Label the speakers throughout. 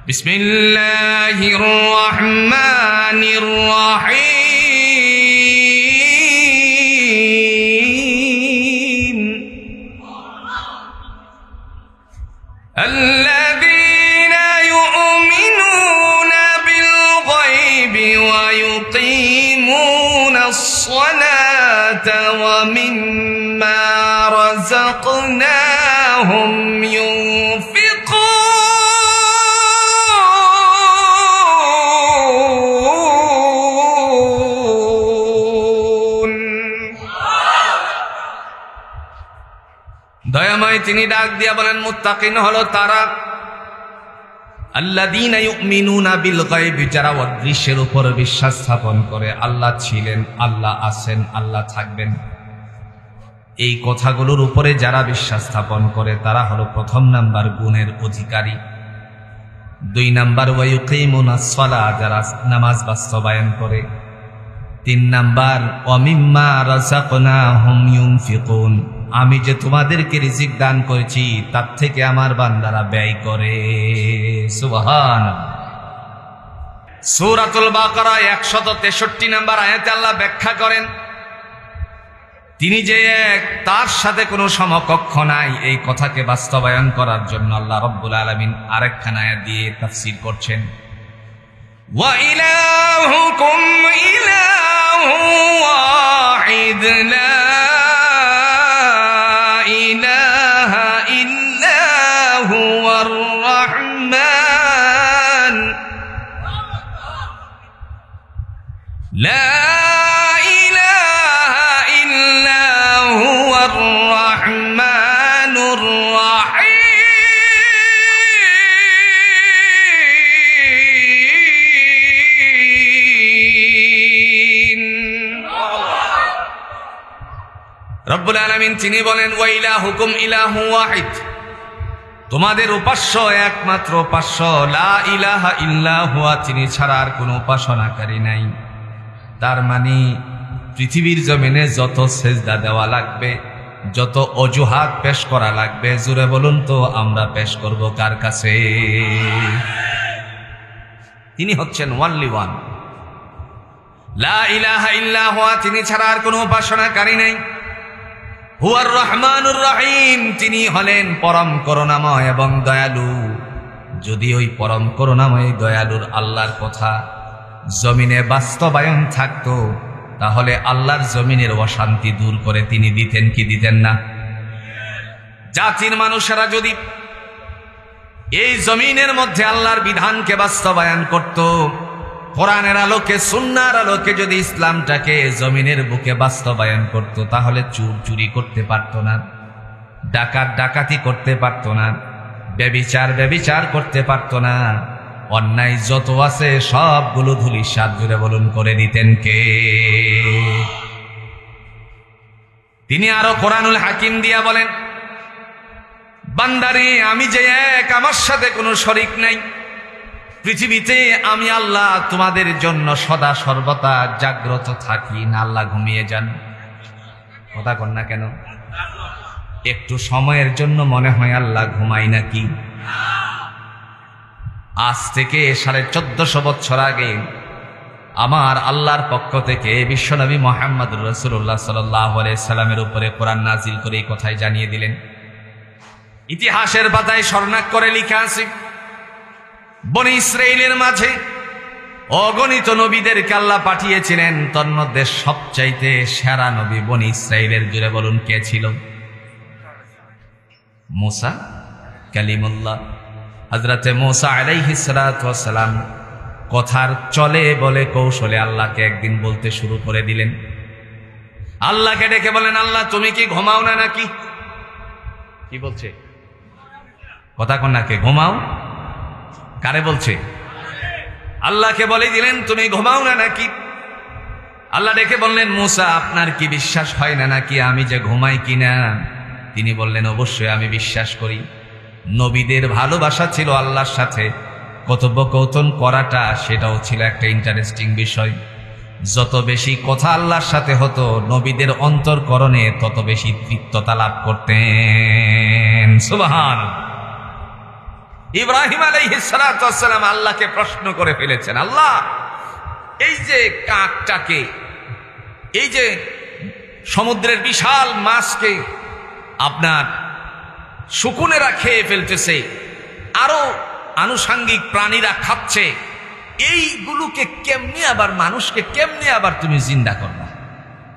Speaker 1: বিসমিল্লাহির রহমানির রহিম আল্লাযীনা ইউমিনুনা বিল গায়বি ওয়া ইউকিমুনাস সালাতা ওয়া মিম্মা রাযাকনাহুম ইউনফিকুন। দয়াময় তিনি ডাক দিয়া বলেন, মুত্তাকিন হলো তারা আল্লাযীনা ইউমিনুনা বিল গায়বি, যারা অদৃশ্যের উপর বিশ্বাস স্থাপন করে। আল্লাহ ছিলেন, আল্লাহ আছেন, আল্লাহ থাকবেন, এই কথাগুলোর উপরে যারা বিশ্বাস স্থাপন করে তারা হলো প্রথম নাম্বার গুণের অধিকারী। 2 নাম্বার ওয়া ইউকিমুনাস সালাহ, যারা নামাজ বাস্তবায়ন করে। 3 নাম্বার ওয়া মিম্মা রাযাকনাহুম ইউনফিকুন, আমি যে তোমাদেরকে রিজিক দান করেছি তার থেকে আমার বান্দারা ব্যয় করে। সুবহানাল্লাহ। সূরাতুল বাকারা 163 নম্বর আয়াতে আল্লাহ ব্যাখ্যা করেন, তিনি যে এক, তার সাথে কোনো সমকক্ষ নাই। এই কথাকে বাস্তবায়ন করার জন্য আল্লাহ রাব্বুল আলামিন আরেকখানা আয়াত দিয়ে তাফসীর করছেন, ওয়া ইলাহুকুম ইলাহু ওয়াহিদ লা ইলাহা ইল্লা হুয়ার রাহমান লা ইলাহা ইল্লা হুয়ার রাহমানুর রাহিম। রব্বুল আলামিন তিনি বলেন, ওয়া ইলাহুকুম ইলাহু ওয়াহিদ, তোমাদের উপাস্য একমাত্র উপাস্য, লা ইলাহা ইল্লা হুয়া, তিনি ছাড়া আর কোনো উপাসনাকারী নাই। তার মানে পৃথিবীর জমিনে যত সেজদা দেওয়া লাগবে, যত অজুহাত পেশ করা লাগবে, জোরে বলুন তো আমরা পেশ করব কার কাছে? তিনি হচ্ছেন ওয়ানলি ওয়ান, লা ইলাহা ইল্লা হুয়া, তিনি ছাড়া আর কোনো উপাসনাকারী নাই। হুয়ার রহমানুর রহিম, তিনি হলেন পরম করুণাময় এবং দয়ালু। যদি ওই পরম করুণাময় দয়ালুর আল্লাহর কথা জমিনে বাস্তবায়ন থাকতো, তাহলে আল্লাহর জমিনের অশান্তি দূর করে তিনি দিতেন কি দিতেন না? জাতির মানুষেরা যদি এই জমিনের মধ্যে আল্লাহর বিধানকে বাস্তবায়ন করত, কোরআনের আলোকে, সুন্নাহর আলোকে যদি ইসলামটাকে জমিনের বুকে বাস্তবায়ন করত, তাহলে চুর চুরি করতে পারত না, ডাকাত ডাকাতি করতে পারত না, ব্যভিচার করতে পারত না, অন্যায় যত আছে সবগুলো ধূলিসাৎ, জুড়ে বলুন করে দিতেন কে? তিনি আরো কোরআনুল হাকিম দিয়া বলেন, বান্দারে আমি যে এক, আমার সাথে কোনো শরীক নাই। পৃথিবীতে আমি আল্লাহ তোমাদের জন্য সদা সর্বদা জাগ্রত থাকি না। আল্লাহ ঘুমিয়ে যান? কথা কন না কেন? একটু সময়ের জন্য মনে হয় আল্লাহ ঘুমাই নাকি? আজ থেকে 1450 বছর আগে আমার আল্লাহর পক্ষ থেকে বিশ্বনবী মুহাম্মদুর রাসূলুল্লাহ সাল্লাল্লাহু আলাইহি সাল্লামের উপরে কোরআন নাজিল করে এই কথাই জানিয়ে দিলেন। ইতিহাসের পাতায় স্বর্ণাক্ষরে লেখা আছে, বনি ইসরাইলের মাঝে অগণিত নবীদেরকে আল্লাহ পাঠিয়েছিলেন, তন্মধ্যে সবচাইতে সেরা নবী বনি ইসরাইলের, জুড়ে বলুন কে ছিল? মুসা কালিমুল্লাহ। হযরতে মুসা আলাইহিস সালাতু ওয়াস সালাম কথার চলে বলে কৌশলে আল্লাহকে একদিন বলতে শুরু করে দিলেন। আল্লাহকে ডেকে বলেন, আল্লাহ তুমি কি ঘুমাও না নাকি? কি বলছে? কথা কন না, কে ঘুমাও? কারে বলছে? আল্লাহকে বলে দিলেন, তুমি ঘুমাও না নাকি? আল্লাহ ডেকে বললেন, মুসা আপনার কি বিশ্বাস হয় না নাকি আমি যে ঘুমাই কিনা? তিনি বললেন, অবশ্যই আমি বিশ্বাস করি। নবীদের ভালোবাসা ছিল আল্লাহর সাথে, কথোপকথন করাটা সেটাও ছিল একটা ইন্টারেস্টিং বিষয়। যত বেশি কথা আল্লাহর সাথে হতো, নবীদের অন্তরকরণে তত বেশি তৃপ্ততা লাভ করতেন। সুবহানাল্লাহ। ইব্রাহিম আলাইহিস সালাতু ওয়াস সালাম আল্লাহকে প্রশ্ন করে ফেলেছেন, আল্লাহ এই যে কাকটাকে, এই যে সমুদ্রের বিশাল মাছকে আপনার শকুনেরা খেয়ে ফেলতেছে, আরো আনুষাঙ্গিক প্রাণীরা খাচ্ছে, এইগুলোকে কেমনে আবার মানুষকে কেমনে আবার তুমি জিন্দা করবা?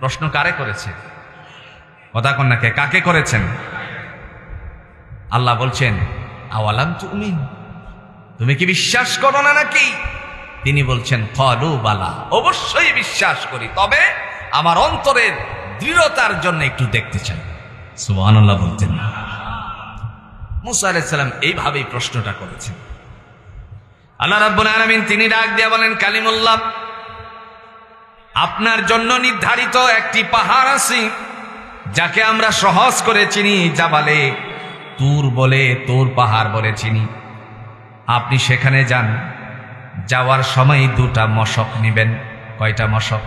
Speaker 1: প্রশ্ন কারে করেছে? কথা কন্যাকে কাকে করেছেন? আল্লাহ বলছেন আওয়ালাম তুমিন, তুমি কি বিশ্বাস করো না নাকি? তিনি বলছেন ক্বালু বালা, অবশ্যই বিশ্বাস করি, তবে আমার অন্তরের দৃঢ়তার জন্য একটু দেখতে চাই। সুবহানাল্লাহ বলতেন। মুসা আলাইহিস সালাম এইভাবেই প্রশ্নটা করেছেন। আল্লাহ রাব্বুল আলামিন তিনি ডাক দিয়ে বলেন, কালিমুল্লাহ, আপনার জন্য নির্ধারিত একটি পাহাড় আছে যাকে আমরা সহজ করে চিনি, জাবালে তুর বলে, তুর পাহাড় বলে চিনি। আপনি সেখানে যান, যাওয়ার সময় 2টা মশক নিবেন। কয়টা মশক?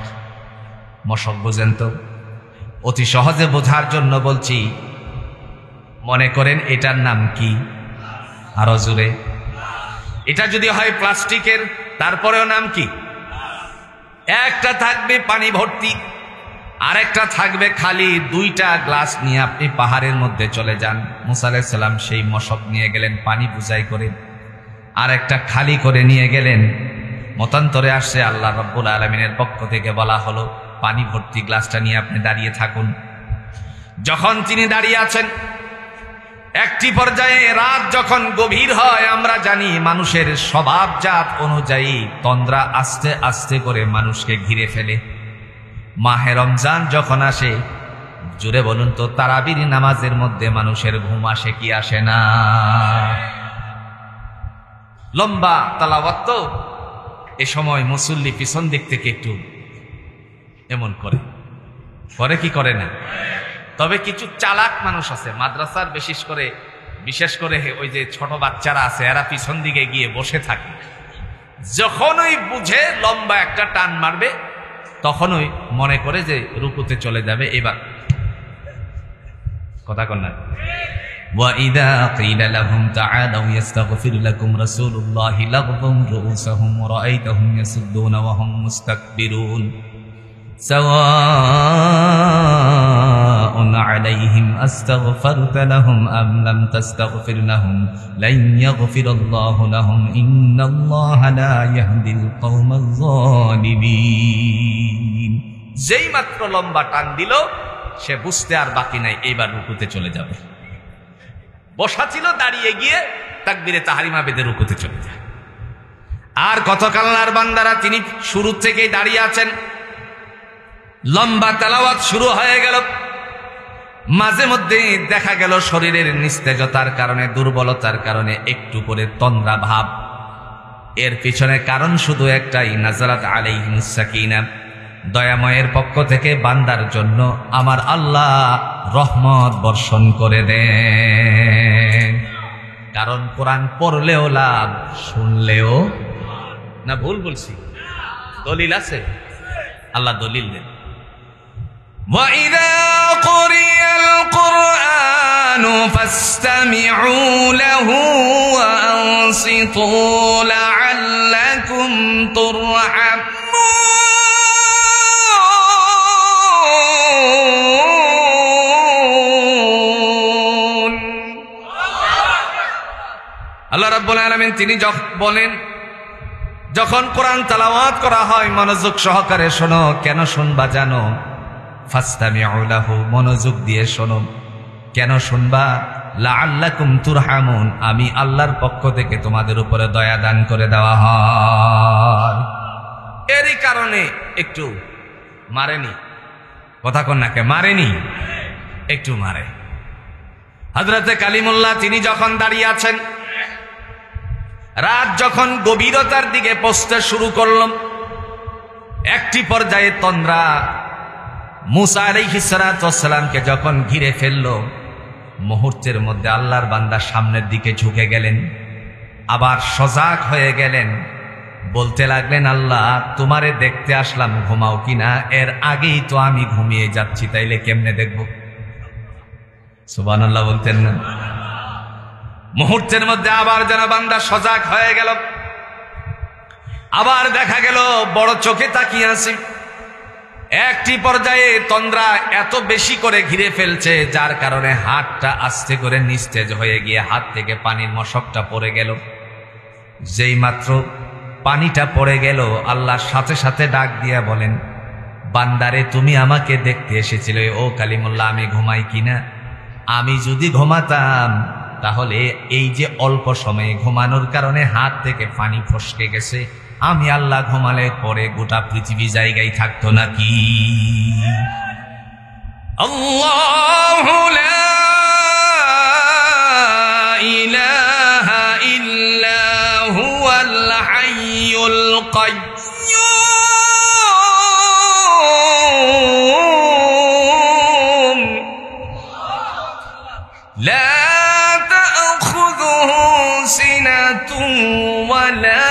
Speaker 1: মশক বোঝেন তো? অতি সহজে বোঝার জন্য বলছি, মনে করেন এটার নাম কি? আরো জোরে। এটা যদি হয় প্লাস্টিকের, তারপরেও নাম কি? একটা থাকবে পানি ভর্তি, আরেকটা থাকবে খালি। 2টা গ্লাস নিয়ে আপনি পাহাড়ের মধ্যে চলে যান। মুসা আলাইহিস সালাম সেই মশক নিয়ে গেলেন পানি বুঝাই করে, আর একটা খালি করে নিয়ে গেলেন। মতান্তরে আসছে আল্লাহ রাব্বুল আলামিনের পক্ষ থেকে বলা হলো, পানি ভর্তি গ্লাসটা নিয়ে আপনি দাঁড়িয়ে থাকুন। যখন তিনি দাঁড়িয়ে আছেন, একটি পর্যায়ে রাত যখন গভীর হয়, আমরা জানি মানুষের স্বভাবজাত অনুযায়ী তন্দ্রা আস্তে আস্তে করে মানুষকে ঘিরে ফেলে। মাহে রমজান যখন আসে, জুড়ে বলুন তো, তারাবির নামাজের মধ্যে মানুষের ঘুম আসে কি আসে না? লম্বা তালাওয়াত তো, এ সময় মুসল্লি পিছন দিক থেকে একটু এমন করে কি করে না? তবে কিছু চালাক মানুষ আছে মাদ্রাসার, বিশেষ করে ওই যে ছোট বাচ্চারা আছে, এরা পিছন দিকে গিয়ে বসে থাকে। যখনই বুঝে লম্বা একটা টান মারবে, তখনই মনে করে যে রুকুতে চলে যাবে। এবার কথা কন না। وَإِذَا قِيلَ لَهُمْ تَعَالَوْا يَسْتَغْفِرْ لَكُمْ رَسُولُ اللَّهِ لَغْضُوا رُؤُوسَهُمْ وَرَأَيْتَهُمْ يَصُدُّونَ وَهُمْ مُسْتَكْبِرُونَ سواء عليهم أستغفرت لهم أم لم تستغفر لهم لن يغفر الله لهم إن الله لا يهدي القوم الظالمين। যেই মাত্র লম্বা টান দিল, সে বুঝতে আর বাকি নাই, এইবার রুকুতে চলে যাবে। বসা ছিল, দাঁড়িয়ে গিয়ে তাকবীরে তাহরিমা বেঁধে রুকুতে চলে যায়। আর গতকাল আল্লাহর বান্দারা তিনি শুরু থেকেই দাঁড়িয়ে আছেন, লম্বা তেলাওয়াত শুরু হয়ে গেল। মাঝে মধ্যে দেখা গেল শরীরের নিস্তেজতার কারণে, দুর্বলতার কারণে একটু করে তন্দ্রা ভাব। এর পিছনে কারণ শুধু একটাই, নাযালাত আলাইহিmus সাকিনা, দয়াময়ের পক্ষ থেকে বান্দার জন্য আমার আল্লাহ রহমত বর্ষণ করে দেন। কারণ কোরআন পড়লেও লাভ, শুনলেও না। ভুল বলছি? দলিল আছে? আল্লাহ দলিল দেন। وَإِذَا قُرِئَ الْقُرْآنُ فَاسْتَمِعُوا لَهُ وَأَنصِتُوا لَعَلَّكُمْ تُرْحَمُونَ। আল্লাহ রাব্বুল আলামিন তিনি বলেন, যখন কোরআন তেলাওয়াত করা হয় মনোযোগ সহকারে শোনো। কেন শুনবা জানো? ফাস্তামিউ লাহু, মনোযোগ দিয়ে শোনো। কেন শুনবা? লাআল্লাকুম তুরহামুন, আমি আল্লাহর পক্ষ থেকে তোমাদের উপরে দয়া দান করে দেওয়া হয়। এরই কারণে একটু মারেনি। কথা কন নাকে মারেনি, একটু মারে। হযরতে কালিমুল্লাহ তিনি যখন দাঁড়িয়ে আছেন, রাত যখন গভীরতার দিকে পৌঁছতে শুরু করল, একটি পর্যায়ে তন্দ্রা মুসা আলাইহিস সালাতু ওয়াস সালামকে যখন ঘিরে ফেলল, মুহূর্তের মধ্যে আল্লাহর বান্দা সামনের দিকে ঝুঁকে গেলেন, আবার সজাগ হয়ে গেলেন। বলতে লাগলেন, আল্লাহ তোমারে দেখতে আসলাম, ঘুমাও কিনা? এর আগেই তো আমি ঘুমিয়ে যাচ্ছি, তাইলে কেমনে দেখব? সুবহানাল্লাহ বলতেন না? মুহূর্তের মধ্যে আবার যেন বান্দা সজাগ হয়ে গেল। আবার দেখা গেল বড় চোখে তাকিয়ে আছে। একটি পর্যায়ে তন্দ্রা এত বেশি করে ঘিরে ফেলছে, যার কারণে হাতটা আস্তে করে নিস্তেজ হয়ে গিয়ে হাত থেকে পানির মশকটা পড়ে গেল। যেই মাত্র পানিটা পড়ে গেল, আল্লাহ সাথে সাথে ডাক দিয়া বলেন, বান্দারে তুমি আমাকে দেখতে এসেছিলে, ও কালিমুল্লাহ আমি ঘুমাই কিনা? আমি যদি ঘুমাতাম তাহলে এই যে অল্প সময়ে ঘুমানোর কারণে হাত থেকে পানি ফসকে গেছে, আমি আল্লাহ ঘুমালে পরে গোটা পৃথিবী জায়গায় থাকতো নাকি? আল্লাহু লা ইলাহা ইল্লা হুয়াল হাইয়ুল কাইয়্যুম লা তা'খুযুহু সিনাতুন ওয়ালা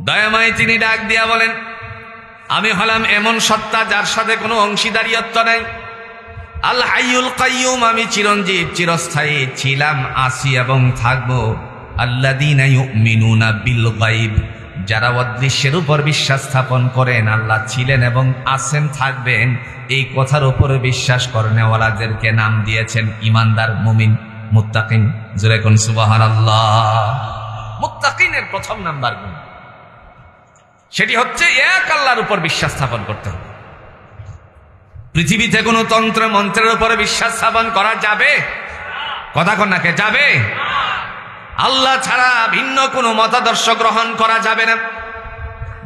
Speaker 1: দয়াময় তিনি ডাক দিয়া বলেন, আমি হলাম এমন সত্তা যার সাথে কোনো অংশীদারিত্ব নাই। আল হাইয়ুল কাইয়্যুম, আমি চিরঞ্জীব চিরস্থায়ী ছিলাম, আছি এবং থাকবো। আল্লাযীনা ইউমিনুনা বিল গায়ব, যারা অদৃশ্যের উপর বিশ্বাস স্থাপন করেন, আল্লাহ ছিলেন এবং আছেন, থাকবেন, এই কথার উপর বিশ্বাস করেনওয়ালাদেরকে নাম দিয়েছেন ঈমানদার, মুমিন, মুত্তাকিন। জোরে কোন সুবহানাল্লাহ। মুত্তাকিনের প্রথম নাম্বার গুণ সেটি হচ্ছে এক আল্লাহর উপর বিশ্বাস স্থাপন করতে হবে। পৃথিবীতে কোনো তন্ত্র মন্ত্রের উপরে বিশ্বাস স্থাপন করা যাবে? কথা কন না, কে যাবে? আল্লাহ ছাড়া ভিন্ন কোনো মতাদর্শ গ্রহণ করা যাবে না।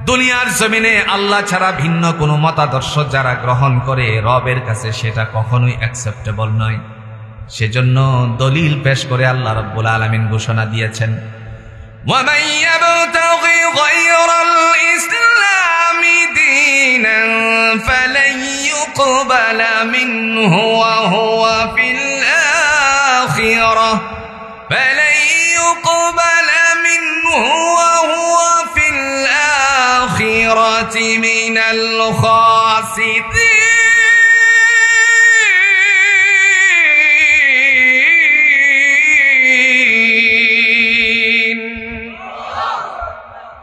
Speaker 1: দুনিয়ার জমিনে আল্লাহ ছাড়া ভিন্ন কোনো মতাদর্শ যারা গ্রহণ করে, রবের কাছে সেটা কখনোই অ্যাকসেপ্টেবল নয়। সেজন্য দলিল পেশ করে আল্লাহ রাব্বুল আলামিন ঘোষণা দিয়েছেন, وَمَن يَبْتَغِ غَيْرَ الْإِسْلَامِ دِينًا فَلَن يُقْبَلَ مِنْهُ وَهُوَ فِي الْآخِرَةِ مِنَ الْخَاسِرِينَ।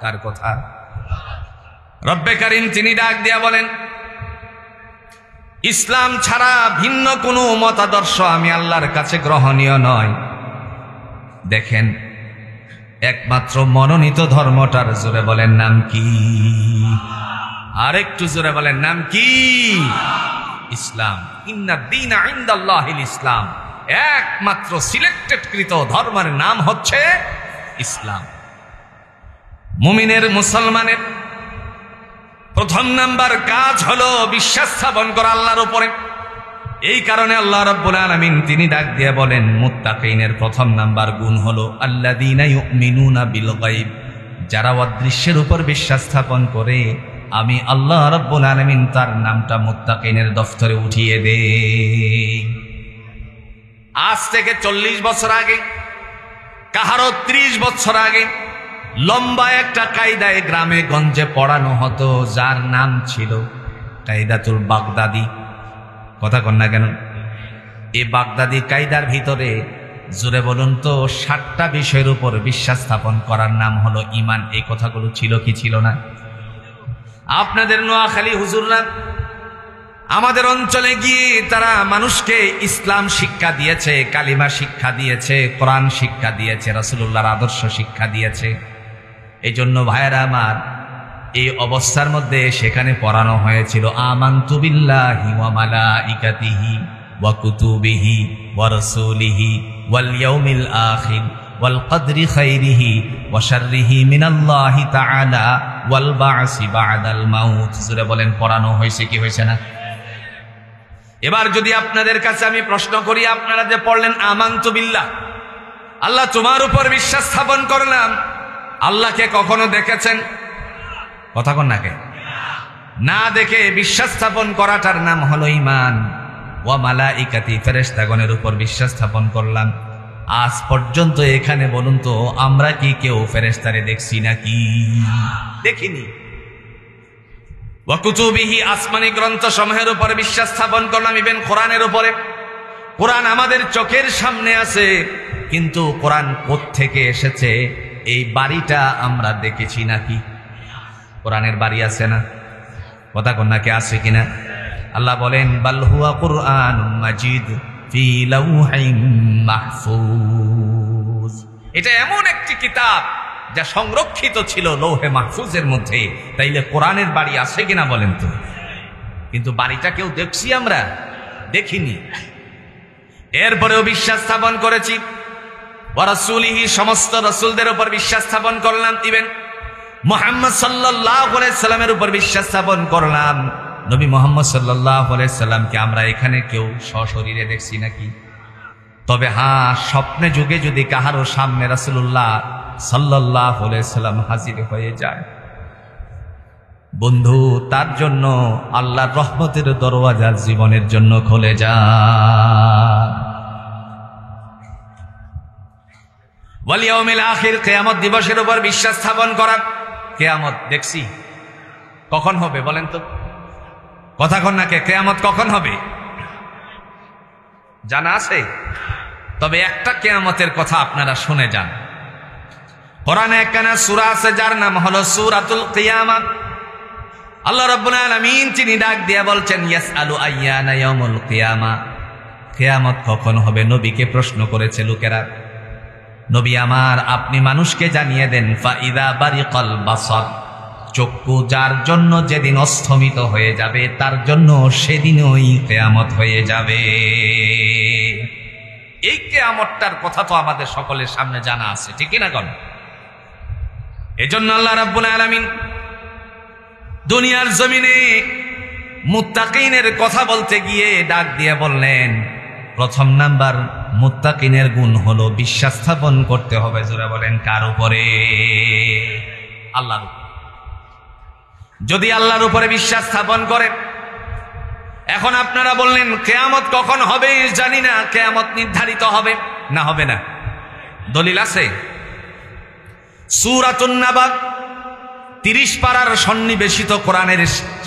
Speaker 1: কার কথা? রব্বে কারীম তিনি ডাক দিয়া বলেন, ইসলাম ছাড়া ভিন্ন কোনো মতাদর্শ আমি আল্লাহর কাছে গ্রহণীয় নয়। দেখেন, একমাত্র মনোনীত ধর্মটার জোরে বলেন নাম কি? আরেকটু জোরে বলেন নাম কি? ইসলাম। ইন্নাদ দীনা ইনদাল্লাহিল ইসলাম, একমাত্র সিলেক্টেড কৃত ধর্মের নাম হচ্ছে ইসলাম। মুমিনের, মুসলমানের প্রথম নাম্বার কাজ হলো বিশ্বাস স্থাপন করা আল্লাহর উপরে। এই কারণে আল্লাহ রাব্বুল আলামিন তিনি ডাক দিয়ে বলেন, মুত্তাকিনের প্রথম নাম্বার গুণ হলো আল্লাযীনা ইউমিনুনা বিল গায়ব, যারা অদৃশ্যের উপর বিশ্বাস স্থাপন করে, আমি আল্লাহ রাব্বুল আলামিন তার নামটা মুত্তাকিনের দফতরে উঠিয়ে দেই। আজ থেকে 40 বছর আগে, কাহারো 30 বছর আগে লম্বা একটা কায়দায় গ্রামে গঞ্জে পড়ানো হতো, যার নাম ছিল কায়দাতুল বাগদাদি। কথা কন না কেন? এই বাগদাদি কায়দার ভিতরে জোরে বলুন তো 60টা বিষয়ের উপর বিশ্বাস স্থাপন করার নাম হলো ঈমান। এই কথাগুলো ছিল কি ছিল না? আপনাদের নোয়াখালী হুজুররা আমাদের অঞ্চলে গিয়ে তারা মানুষকে ইসলাম শিক্ষা দিয়েছে, কালিমা শিক্ষা দিয়েছে, কোরআন শিক্ষা দিয়েছে, রাসূলুল্লাহর আদর্শ শিক্ষা দিয়েছে। এই জন্য ভাইয়েরা আমার, এই অবস্থার মধ্যে সেখানে পড়ানো হয়েছিল আমানতু বিল্লাহি ওয়া মালাইকাতিহি ওয়া কুতুবিহি ওয়া রাসূলিহি ওয়াল ইয়াউমিল আখির ওয়াল কদরি খাইরিহি ওয়া শাররিহি মিনাল্লাহি তাআলা ওয়াল বা'সি বা'দাল মাউত। জোরে বলেন, পড়ানো হয়েছে কি হয়েছে না? এবার যদি আপনাদের কাছে আমি প্রশ্ন করি, আপনারা যে পড়লেন আমানতু বিল্লাহ, আল্লাহ তোমার উপর বিশ্বাস স্থাপন করলাম, আল্লাহকে কখনো দেখেছেন? কথা কন নাকে? না দেখে বিশ্বাস স্থাপন করাটার নাম হলো ঈমান। ওয়া মালাইকাতি, ফেরেশতাগণের উপর বিশ্বাস স্থাপন করলাম। আজ পর্যন্ত এখানে বলুন তো, আমরা কি কেউ ফেরেশতারে দেখছি নাকি? দেখিনি। ওয়া কুতুবিহি, আসমানি গ্রন্থ সমূহের উপরে বিশ্বাস স্থাপন করলাম, ইভেন কোরআনের উপরে। কোরআন আমাদের চোখের সামনে আছে, কিন্তু কোরআন কোত্থেকে এসেছে এই বাড়িটা আমরা দেখেছি নাকি? কোরআনের বাড়ি আছে না? কথা কন্যাকে আছে কিনা? আল্লাহ বলেন বাল হুয়া কুরআনুম মাজিদ ফি লাউহিম মাহফুজ। এটা এমন একটি কিতাব যা সংরক্ষিত ছিল লৌহে মাহফুজের মধ্যে। তাইলে কোরআনের বাড়ি আছে কিনা বলেন তো? কিন্তু বাড়িটা কেউ দেখছি আমরা? দেখিনি। এরপরেও বিশ্বাস স্থাপন করেছি ওয়া রাসূলিহি, সমস্ত রাসূলদের উপর বিশ্বাস স্থাপন করলাম, ইভেন মুহাম্মদ সাল্লাল্লাহু আলাইহি সাল্লামের উপর বিশ্বাস স্থাপন করলাম। নবী মুহাম্মদ সাল্লাল্লাহু আলাইহি সাল্লামকে আমরা এখানে কেউ সশরীরে দেখছি নাকি? তবে হ্যাঁ, স্বপ্নে যুগে যদি কাহারো সামনে রাসূলুল্লাহ সাল্লাল্লাহু আলাইহি সাল্লাম হাজির হয়ে যায়, বন্ধু, তার জন্য আল্লাহর রহমতের দরওয়াজা জীবনের জন্য খুলে যায়। ওয়াল ইয়াউমিল আখির, কিয়ামত দিবসের উপর বিশ্বাস স্থাপন করা। কিয়ামত দেখছি, কখন হবে বলেন তো? কথা কন নাকি? কিয়ামত কখন হবে জানা আছে? তবে একটা কিয়ামতের কথা আপনারা শুনে যান। কোরআনে একখানা সূরা আছে যার নাম হলো সূরাতুল কিয়ামা। আল্লাহ রাব্বুল আলামিন তিনি ডাক দিয়ে বলছেন ইয়াসআলু আইয়ানা ইয়াউমুল কিয়ামা, কিয়ামত কখন হবে নবীকে প্রশ্ন করেছে লোকেরা। নবী আমার, আপনি মানুষকে জানিয়ে দেন ফাইদা বারিকাল বাসার, চক্ষু যার জন্য যেদিন অস্তমিত হয়ে যাবে তার জন্য সেদিনই কিয়ামত হয়ে যাবে। এই কিয়ামতটার কথা তো আমাদের সকলের সামনে জানা আছে, ঠিক না? কোন এজন্য আল্লাহ রাব্বুল আলামিন দুনিয়ার জমিনে মুত্তাকিনের কথা বলতে গিয়ে ডাক দিয়ে বললেন, প্রথম নাম্বার মুত্তাকিনের গুণ হলো বিশ্বাস স্থাপন করতে হবে। জোরে বলেন কার উপরে? আল্লাহর উপরে। যদি আল্লাহর উপরে বিশ্বাস স্থাপন করেন, এখন আপনারা বললেন কিয়ামত কখন হবে জানি না, কিয়ামত নির্ধারিত হবে না হবে না? দলিল আছে? সূরাতুন নাবা 30 পারার সন্নিবেশিত কোরআনের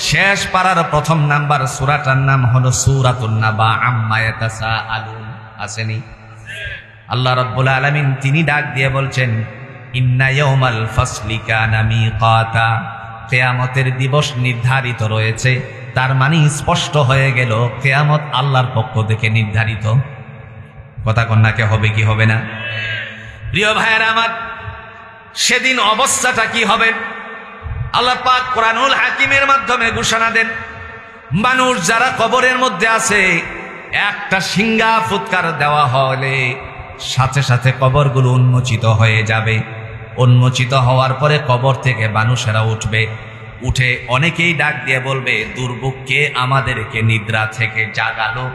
Speaker 1: শেষ পারার প্রথম নাম্বার সূরাটার নাম হলো সূরাতুন নাবা আম্মা ইয়াতাসাআলুন। আসেনি? আল্লাহ রাব্বুল আলামিন তিনি ডাক দিয়ে বলছেন ইন্না ইয়াউমাল ফাসলি কানা মিকাতা, কিয়ামতের দিবস নির্ধারিত রয়েছে। তার মানে স্পষ্ট হয়ে গেল কিয়ামত আল্লাহর পক্ষ থেকে নির্ধারিত। কথা কন্যাকে হবে কি হবে না? প্রিয় ভাইয়েরা আমার, সেদিন অবস্থাটা কি হবে আল্লাহ পাক কোরআনুল হাকিমের মাধ্যমে ঘোষণা দেন। মানুষ যারা কবরের মধ্যে আছে, একটা সিংহা ফুৎকার দেওয়া হলে সাথে সাথে কবরগুলো উন্মোচিত হয়ে যাবে। উন্মোচিত হওয়ার পরে কবর থেকে মানুষেরা উঠবে। উঠে অনেকেই ডাক দিয়ে বলবে, দুর্ভোগকে আমাদেরকে নিদ্রা থেকে জাগালো।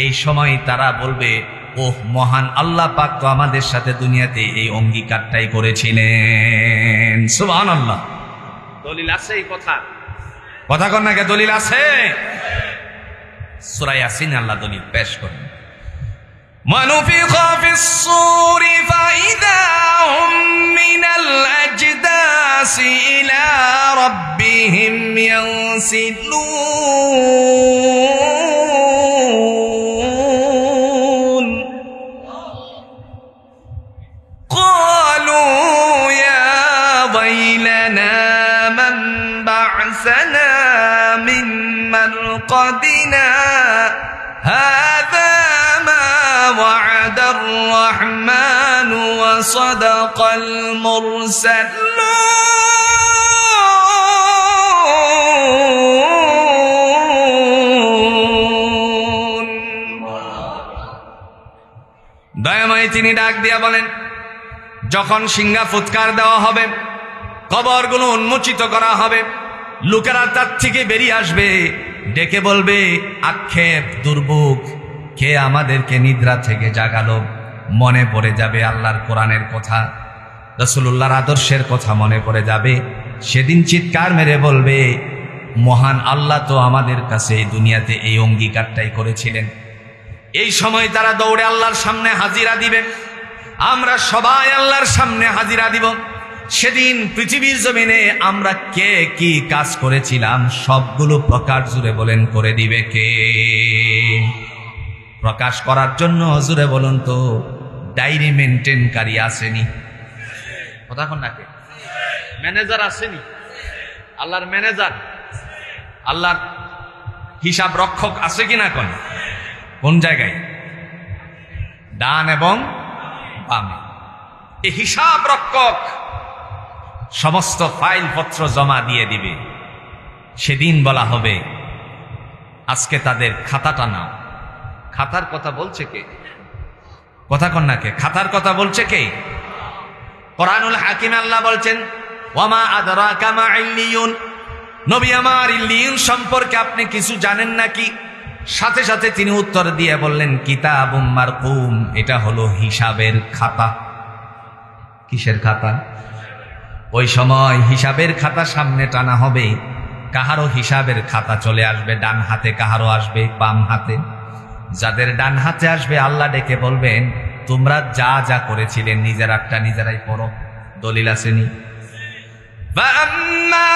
Speaker 1: এই সময় তারা বলবে, ওহ মহান আল্লাহ পাক তো আমাদের সাথে দুনিয়াতে এই অঙ্গীকারটাই করেছিলেন। সুবহানাল্লাহ। দলিল আছে এই কথা? কথা কন না কে? দলিল আছে? সূরা ইয়াসিন আল্লাহ দলিল পেশ করেন। মানুফিখা ফিস সূরি ফাইদা হুম মিনাল আজদাসি ইলা রাব্বিহিম ইয়ানসিলুন ক্বালু ইয়া ওয়াইলানা মান বা'সানা মিন মারকাদিনা হাযা মা ওয়া'দার রাহমানু ওয়া সাদাকাল মুরসালুন। দয়াময় তিনি ডাক দিয়া বলেন, যখন সিংহা ফুৎকার দেওয়া হবে, কবরগুলো উন্মোচিত করা হবে, লোকেরা তার থেকে বেরিয়ে আসবে, ডেকে বলবে, আক্ষেপ দুর্ভোগ, কে আমাদেরকে নিদ্রা থেকে জাগালো। মনে পড়ে যাবে আল্লাহর কোরআনের কথা, রাসূলুল্লাহর আদর্শের কথা মনে পড়ে যাবে। সেদিন চিৎকার মেরে বলবে, মহান আল্লাহ তো আমাদের কাছে এই দুনিয়াতে এই অঙ্গীকারটাই করেছিলেন। এই সময় তারা দৌড়ে আল্লাহর সামনে হাজিরা দিবে। আমরা সবাই আল্লাহর সামনে হাজিরা দিব। সেদিন পৃথিবীর জমিনে আমরা কে কি কাজ করেছিলাম সবগুলো প্রকাশ জুড়ে বলেন করে দিবে কে? প্রকাশ করার জন্য জুড়ে বলুন তো ডায়েরি মেনটেনকারী আসেনি? কথা কোন নাকি? ম্যানেজার আসেনি? আল্লাহর ম্যানেজার, আল্লাহর হিসাব রক্ষক আছে কিনা? কোন জায়গায়? ডান এবং বামে। এই হিসাব রক্ষক সমস্ত ফাইল পত্র জমা দিয়ে দিবে। সেদিন বলা হবে আজকে তাদের খাতাটা নাও। খাতার কথা বলছে কে? কথা কন না কে? খাতার কথা বলছে কে? কোরআনুল হাকিম আল্লাহ বলছেন ওয়ামা আদরাকা মা ইল্লিয়ুন, নবী আমার ইল্লিয়ুন সম্পর্কে আপনি কিছু জানেন নাকি? সাথে সাথে তিনি উত্তর দিয়ে বললেন কিতাবুম মারকুম, এটা হলো হিসাবের খাতা। কিসের খাতা? ওই সময় হিসাবের খাতা সামনে টানা হবে, কাহারো হিসাবের খাতা চলে আসবে ডান হাতে, কাহারো আসবে বাম হাতে। যাদের ডান হাতে আসবে আল্লাহ ডেকে বলবেন তোমরা যা যা করেছিলেন নিজেরাটা নিজেরাই পড়ো। দলিল আসেনি? فَأَمَّا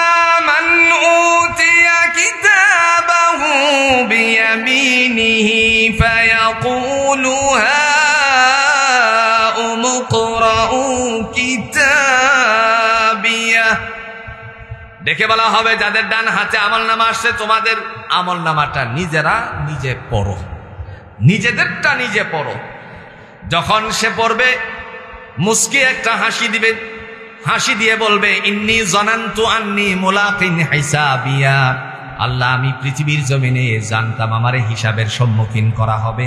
Speaker 1: مَنْ أُوتِيَ كِتَابَهُ بِيَمِينِهِ فَيَقُولُ هَاؤُمُ اقْرَءُوا كِتَابِيَهْ। দেখে বলা হবে যাদের ডান হাতে আমলনামা আসছে তোমাদের আমলনামাটা নিজেরা নিজে পড়ো, নিজেদেরটা নিজে পড়ো। যখন সে পড়বে মুস্কি একটা হাসি দিবে, হাসি দিয়ে বলবে ইন্নী জানান্তু আন্নী মুলাকিন হিসাবিয়া, আল্লাহ আমি পৃথিবীর জমিনে জানতাম আমারে হিসাবের সম্মুখীন করা হবে,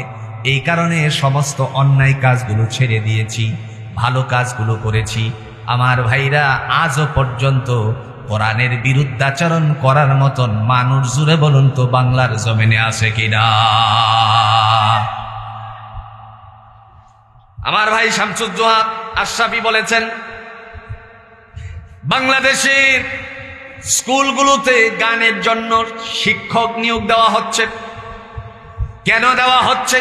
Speaker 1: এই কারণে সমস্ত অন্যায় কাজগুলো ছেড়ে দিয়েছি, ভালো কাজগুলো করেছি। আমার ভাইরা আজও পর্যন্ত কোরআনের বিরুদ্ধাচরণ করার মতন মানুষ জুড়ে বলুন তো বাংলার জমিনে আছে কিনা? আমার ভাই শামসুজ্জোহা আশরাফি বলেছেন বাংলাদেশের স্কুলগুলোতে গানের জন্য শিক্ষক নিয়োগ দেওয়া হচ্ছে। কেন দেওয়া হচ্ছে?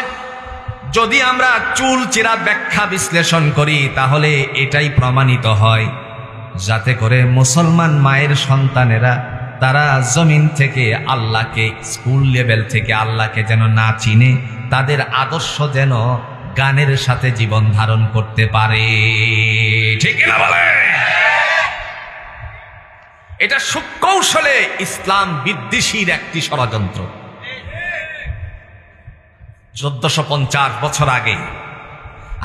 Speaker 1: যদি আমরা চুল চিরা ব্যাখ্যা বিশ্লেষণ করি তাহলে এটাই প্রমাণিত হয়, যাতে করে মুসলমান মায়ের সন্তানেরা তারা জমিন থেকে আল্লাহকে, স্কুল লেভেল থেকে আল্লাহকে যেন না চিনে, তাদের আদর্শ যেন গানের সাথে জীবন ধারণ করতে পারে। ঠিক না বলে? এটা সুকৌশলে ইসলাম বিদ্বেষীর একটি ষড়যন্ত্র। 1450 বছর আগে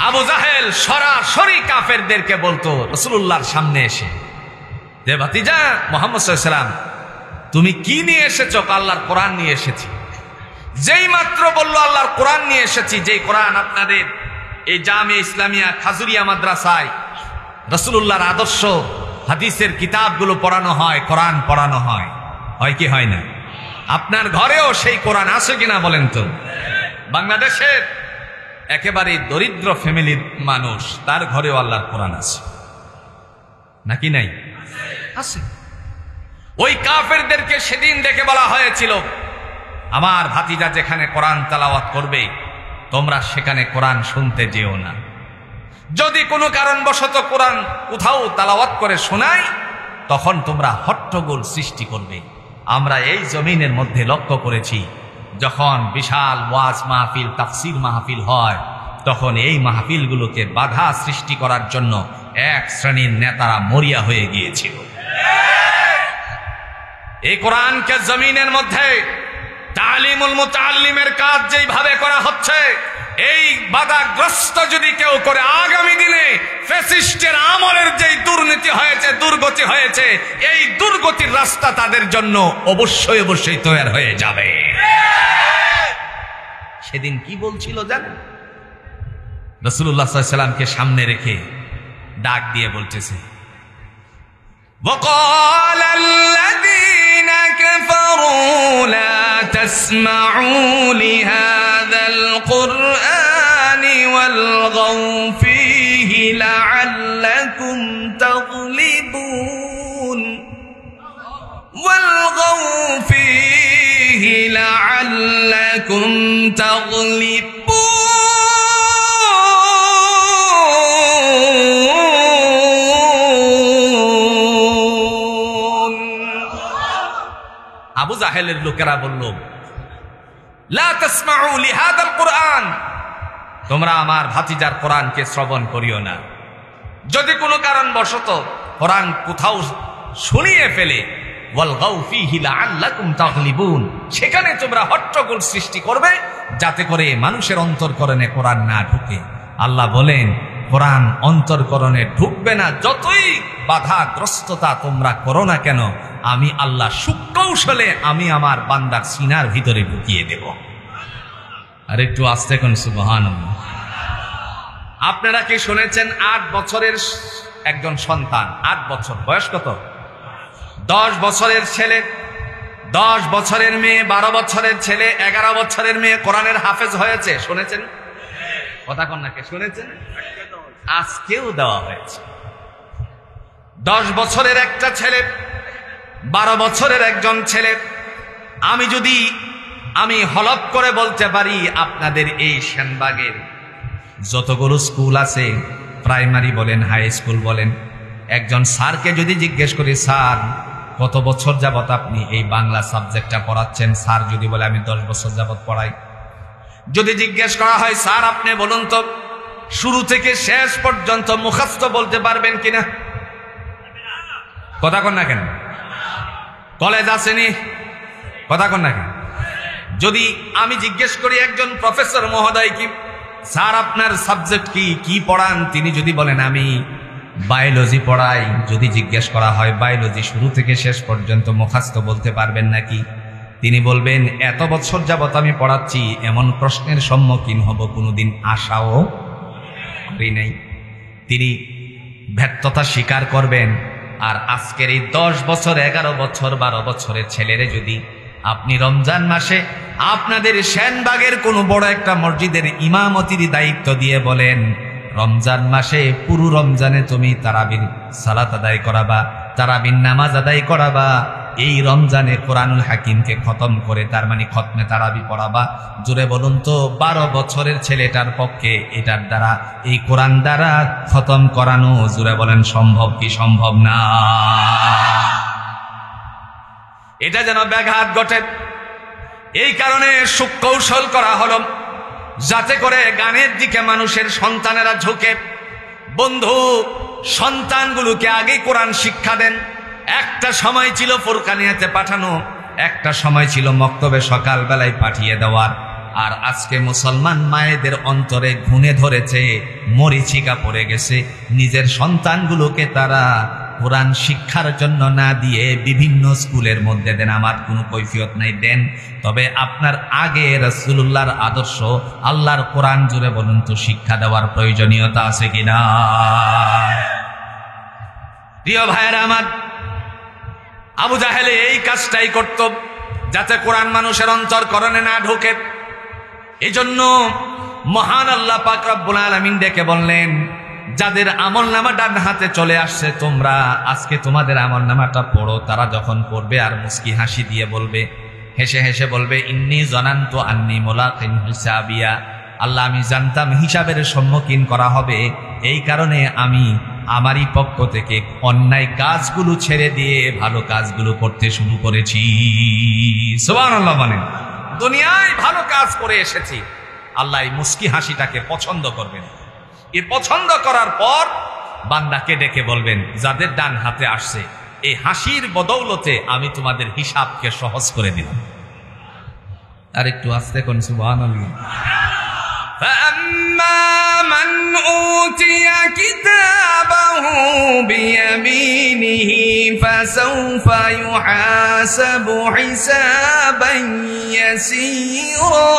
Speaker 1: আবু জাহেল সরাসরি কাফেরদেরকে বলতো রাসূলুল্লাহর সামনে এসে, যে ভাতিজা মুহাম্মদ সাল্লাল্লাহু আলাইহি ওয়াসাল্লাম তুমি কি নিয়ে এসেছো? আল্লাহর কোরআন নিয়ে এসেছি। যেই মাত্র বললো আল্লাহর কোরআন নিয়ে এসেছি, যেই কোরআন আপনাদের এই জামিয়া ইসলামিয়া খাজুরিয়া মাদ্রাসায় রাসূলুল্লাহর আদর্শ হাদিসের কিতাবগুলো পড়ানো হয়, কোরআন পড়ানো হয়, হয় কি হয় না? আপনার ঘরেও সেই কোরআন আছে কিনা বলেন তো? বাংলাদেশের একেবারে দরিদ্র ফ্যামিলির মানুষ, তার ঘরেও আল্লাহর কোরআন আছে নাকি নাই? আছে। ওই কাফেরদেরকে সেদিন ডেকে বলা হয়েছিল আমার ভাতিজা যেখানে কোরআন তেলাওয়াত করবে তোমরা সেখানে কোরআন শুনতে যেও না। যদি কোনো কারণবশত কোরআন কোথাও তেলাওয়াত করে শোনায় তখন তোমরা হট্টগোল সৃষ্টি করবে। আমরা এই জমিনের মধ্যে লক্ষ্য করেছি যখন বিশাল ওয়াজ মাহফিল, তাফসির মাহফিল হয় তখন এই মাহফিলগুলোকে বাধা সৃষ্টি করার জন্য এক শ্রেণীর নেতারা মরিয়া হয়ে গিয়েছিল। এই কোরআনকে জমিনের মধ্যে তালিমুল মুতাআল্লিমের কাজ যেইভাবে করা হচ্ছে, এই বাধাগ্রস্ত যদি কেউ করে আগামী দিনে ফ্যাসিস্টের আমলের যেই দুর্নীতি হয়েছে, দুর্গতি হয়েছে, এই দুর্গতির রাস্তা তাদের জন্য অবশ্যই অবশ্যই তৈরি হয়ে যাবে। সেদিন কি বলছিল জানেন? রাসূলুল্লাহ সাল্লাল্লাহু আলাইহি ওয়াসাল্লামকে সামনে রেখে ডাক দিয়ে বলতেছে وقال الذين كفروا لا تسمعوا لهذا القرآن والغوا فيه لعلكم تغلبون والغوا فيه لعلكم تغلبون জাহেলের লোকেরা বলল, লা তাসমাউ লিহাদাল কুরআন, তোমরা আমার ভাতিজার কোরআনকে শ্রবণ করিও না। যদি কোনো কারণবশত কোরআন কোথাও শুনিয়ে ফেলে, ওয়ালগাউ ফীহি লাআল্লাকুম তাগলিবুন, সেখানে তোমরা হট্টগোল সৃষ্টি করবে যাতে করে মানুষের অন্তরকরণে কোরআন না ঢুকে। আল্লাহ বলেন, কোরআন অন্তরকরণে ঢুকবে না, যতই বাধাগ্রস্ততা তোমরা করো না কেন, আমি আল্লাহ সুকৌশলে আমি আমার বান্দার সিনার ভিতরে ঢুকিয়ে দেব। আর একটু আস্তে কোন সুবহানাল্লাহ। আপনারা কি শুনেছেন 8 বছরের একজন সন্তান, 8 বছর বয়স, কত 10 বছরের ছেলে, 10 বছরের মেয়ে, 12 বছরের ছেলে, 11 বছরের মেয়ে কোরআনের হাফেজ হয়েছে, শুনেছেন? কথা কন নাকি, শুনেছেন? আজকেও দেওয়া হয়েছে। 10 বছরের একটা ছেলে, 12 বছরের একজন ছেলে। আমি হলফ করে বলতে পারি, আপনাদের এই সেনবাগের যতগুলো স্কুল আছে, প্রাইমারি বলেন, হাই স্কুল বলেন, একজন স্যারকে যদি জিজ্ঞেস করি, স্যার কত বছর যাবত আপনি এই বাংলা সাবজেক্টটা পড়াচ্ছেন? স্যার যদি বলে আমি 10 বছর যাবত পড়াই। যদি জিজ্ঞেস করা হয়, স্যার আপনি বলুন তো শুরু থেকে শেষ পর্যন্ত মুখস্থ বলতে পারবেন কিনা? কথা কন না কেন? কলেজ আসেনি, কথা কন না কেন? যদি আমি জিজ্ঞেস করি একজন প্রফেসর মহোদয় কি, স্যার আপনার সাবজেক্ট কি পড়ান? তিনি যদি বলেন আমি বায়োলজি পড়াই, যদি জিজ্ঞেস করা হয় বায়োলজি শুরু থেকে শেষ পর্যন্ত মুখস্থ বলতে পারবেন নাকি? তিনি বলবেন এত বছর যাবত আমি পড়াচ্ছি, এমন প্রশ্নের সম্মুখীন হব কোনোদিন আশাও করি নাই। তিনি ব্যর্থতা স্বীকার করবেন। আর আজকের এই 10 বছর, 11 বছর, 12 বছরের ছেলেরে যদি আপনি রমজান মাসে আপনাদের সেনবাগের কোনো বড় একটা মসজিদের ইমামতির দায়িত্ব দিয়ে বলেন, রমজান মাসে পুরো রমজানে তুমি তারাবির সালাত আদায় করাবা, তারাবির নামাজ আদায় করাবা, এই রমজানে কোরআনুল হাকিমকে খতম করে, তার মানে খতমে তারাবি পড়াবা, জোরে বলুন তো 12 বছরের ছেলেটার পক্ষে এটার দ্বারা, এই কোরআন দ্বারা খতম করানো, জোরে বলেন সম্ভব কি সম্ভব না? এটা যেন ব্যাঘাত ঘটে, এই কারণে সুকৌশল করা হলো যাতে করে গানের দিকে মানুষের সন্তানেরা ঝুঁকে। বন্ধু, সন্তানগুলোকে আগে কোরআন শিক্ষা দেন। একটা সময় ছিল ফুরকানিয়াতে পাঠানো, একটা সময় ছিল মক্তবে সকালবেলায় পাঠিয়ে দেওয়ার। আর আজকে মুসলমান মায়েদের অন্তরে ঘুণে ধরেছে, মরিচিকা পড়ে গেছে, নিজের সন্তানগুলোকে তারা কোরআন শিক্ষার জন্য না দিয়ে বিভিন্ন স্কুলের মধ্যে দেন। আমার কোনো কৈফিয়ত নাই, দেন, তবে আপনার আগে রাসূলুল্লাহর আদর্শ, আল্লাহর কোরআন জুড়ে বলুন তো শিক্ষা দেওয়ার প্রয়োজনীয়তা আছে কিনা? প্রিয় ভাইয়েরা আমার, আবু জাহেলে এই কাজটাই করত যাতে কোরআন মানুষের অন্তরকরণে না ঢোকে। এজন্য মহান আল্লাহ পাক রব্বুল আলামিন ডেকে বললেন, যাদের আমলনামা ডান হাতে চলে আসছে, তোমরা আজকে তোমাদের আমলনামাটা পড়ো। তারা যখন পড়বে আর মুস্কি হাসি দিয়ে বলবে, হেসে হেসে বলবে, ইন্নী জানান্তু আন্নী মুলাকিন হিসাবিয়া, আল্লাহ আমি জানতাম হিসাবের সম্মুখীন করা হবে, এই কারণে আমি আমারই পক্ষ থেকে অন্যায় কাজগুলো ছেড়ে দিয়ে ভালো কাজগুলো করতে শুরু করেছি। সুবহানাল্লাহ। মানে দুনিয়ায় ভালো কাজ করে এসেছি, আল্লাহ এই মুস্কি হাসিটাকে পছন্দ করবেন। এ পছন্দ করার পর বান্দাকে ডেকে বলবেন, যাদের ডান হাতে আসছে এই হাসির বদৌলতে আমি তোমাদের হিসাবকে সহজ করে দিলাম। আর একটু আস্তে কোন সুবহানাল্লাহ। فَأَمَّا مَنْ أُوتِيَ كِتَابَهُ بِيَمِينِهِ فَسَوْفَ يُحَاسَبُ حِسَابًا يَسِيرًا।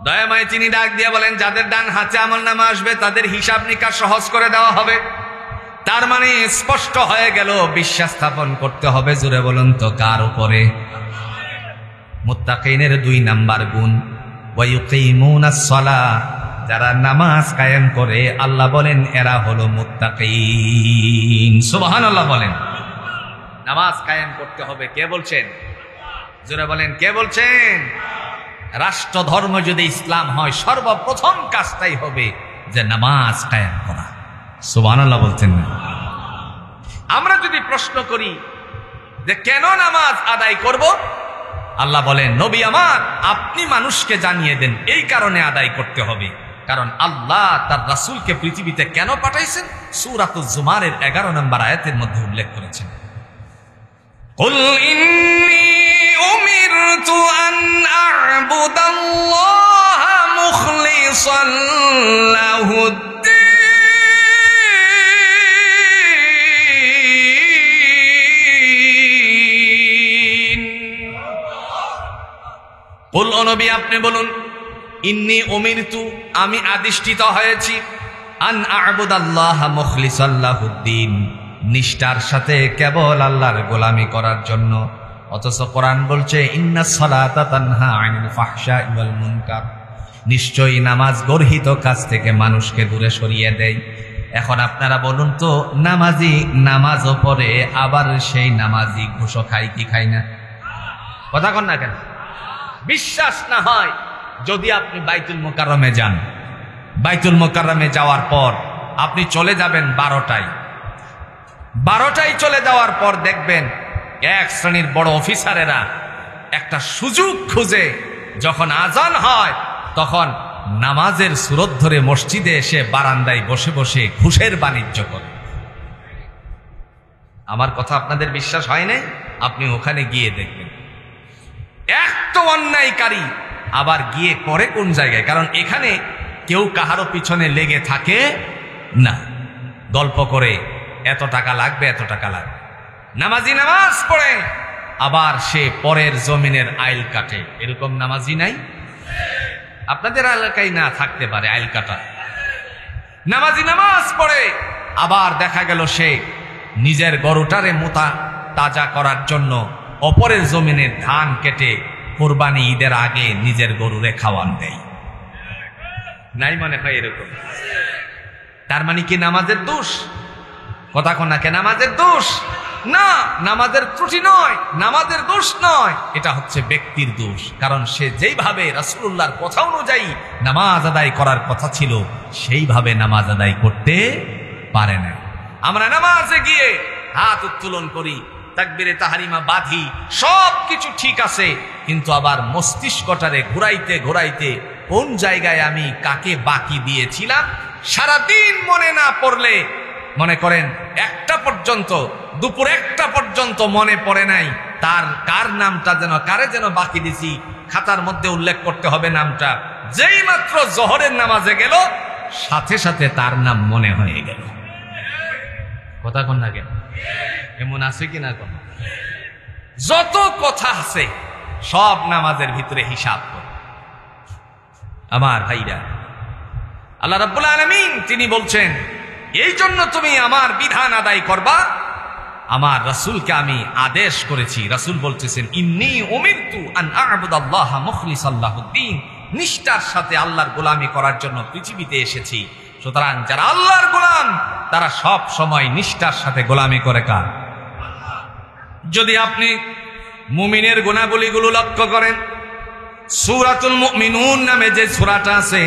Speaker 1: দয়াময় তিনি ডাক দিয়ে বলেন, যাদের ডান হাতে আমলনামা আসবে তাদের হিসাব নিকাশ সহজ করে দেওয়া হবে। তার মানে স্পষ্ট হয়ে গেল, বিশ্বাস স্থাপন করতে হবে, জোরে বলুন তো কার উপরে? মুত্তাকিনের 2 নাম্বার গুণ, ওয়া ইউকিমুনাস সালাহ, যারা নামাজ কায়েম করে, আল্লাহ বলেন এরা হলো মুত্তাকিন। সুবহানাল্লাহ বলেন। নামাজ কায়েম করতে হবে, কে বলছেন? জোরে বলেন, কে বলছেন? রাষ্ট্র ধর্ম যদি ইসলাম হয়, সর্বপ্রথম কাজটাই হবে যে নামাজ কায়েম করা। সুবহানাল্লাহ বলছেন না? আমরা যদি প্রশ্ন করি যে কেন নামাজ আদায় করব, আল্লাহ বলেন, নবী আমার আপনি মানুষকে জানিয়ে দেন এই কারণে আদায় করতে হবে, কারণ আল্লাহ তার রাসূলকে পৃথিবীতে কেন পাঠাইছেন সূরাতুজ জুমারের 11 নম্বর আয়াতের মধ্যে উল্লেখ করেছেন। কুল ইন্নী উমিরতু আন আ'বুদাল্লাহা মুখলিসান লাহুদ্দীন। কুল ও নবী আপনি বলুন, ইন্নী উমিরতু আমি আদিষ্ঠিত হয়েছি, আন আ'বুদাল্লাহা মুখলিসান লাহুদ্দীন নিষ্ঠার সাথে কেবল আল্লাহর গোলামি করার জন্য। অথচ কোরআন বলছে ইন্নাস সালাতা তানহা আনিল ফাহশাই ওয়াল মুনকার, নিশ্চয়ই নামাজ গর্হিত কাজ থেকে মানুষকে দূরে সরিয়ে দেয়। এখন আপনারা বলুন তো, নামাজি নামাজও পড়ে, আবার সেই নামাজি ঘুষও খায় কি খায় না? কথা কন না কেন? বিশ্বাস না হয় যদি আপনি বাইতুল মুকাররমে যান, বাইতুল মুকাররমে যাওয়ার পর আপনি চলে যাবেন 12টায় চলে যাওয়ার পর দেখবেন এক শ্রেণীর বড় অফিসারেরা একটা সুযোগ খুঁজে যখন আজান হয় তখন নামাজের সুরত ধরে মসজিদে এসে বারান্দায় বসে বসে ঘুষের বাণিজ্য করে। আমার কথা আপনাদের বিশ্বাস হয় না? আপনি ওখানে গিয়ে দেখবেন এত অন্যায়কারী আবার গিয়ে করে কোন জায়গায়, কারণ এখানে কেউ কাহারও পিছনে লেগে থাকে না, গল্প করে এত টাকা লাগবে এত টাকা লাগবে। নামাজি নামাজ পড়ে আবার সে পরের জমিনের আইল কাটে, এরকম নামাজি নাই? আপনাদের এলাকায় না থাকতে পারে আইল কাটা। নামাজি নামাজ পড়ে আবার দেখা গেল সে নিজের গরুটারে মোটা তাজা করার জন্য অপরের জমিনের ধান কেটে কোরবানি ঈদের আগে নিজের গরুরে খাওয়ান দেয়। নাই মনে হয় এরকম? তার মানে কি নামাজের দোষ? কথা কোনাকে নামাজের দোষ না, নামাজের ত্রুটি নয়, নামাজের দোষ নয়, এটা হচ্ছে ব্যক্তির দোষ। কারণ সে যেইভাবে রাসূলুল্লাহর কথা অনুযায়ী নামাজ আদায় করার কথা ছিল সেইভাবে নামাজ আদায় করতে পারে না। আমরা নামাজে গিয়ে হাত উত্তোলন করি, তাকবীরে তাহরিমা বাঁধি, সব কিছু ঠিক আছে, কিন্তু আবার মস্তিষ্কটারে ঘুরাইতে ঘুরাইতে কোন জায়গায় আমি কাকে বাকি দিয়েছিলাম সারাদিন মনে না পড়লে, মনে করেন 1টা পর্যন্ত, দুপুর 1টা পর্যন্ত মনে পড়ে নাই তার কার নামটা যেন কারে যেন বাকি দিছি, খাতার মধ্যে উল্লেখ করতে হবে নামটা। যেই মাত্র জোহরের নামাজে গেল সাথে সাথে তার নাম মনে হয়ে গেল। কথা কোন না কেন? এমন আছে কিনা? কোন যত কথা আছে সব নামাজের ভিতরে হিসাব করে। আমার ভাইরা, আল্লাহ রাব্বুল আলামিন তিনি বলছেন এই জন্য তুমি আমার বিধান আদায় করবা, আমার রাসূলকে আমি আদেশ করেছি। রাসূল বলতেছেন ইন্নী উমিরতু আন আ'বুদাল্লাহা মুখলিসান লাহুদ্দীন, নিষ্ঠার সাথে আল্লাহর গোলামি করার জন্য পৃথিবীতে এসেছি। সুতরাং যারা আল্লাহর গোলাম তারা সব সময় নিষ্ঠার সাথে গোলামি করে কার? যদি আপনি মুমিনের গুণাবলীগুলো লক্ষ্য করেন, সূরাতুল মুমিনুন নামে যে সূরাটা আছে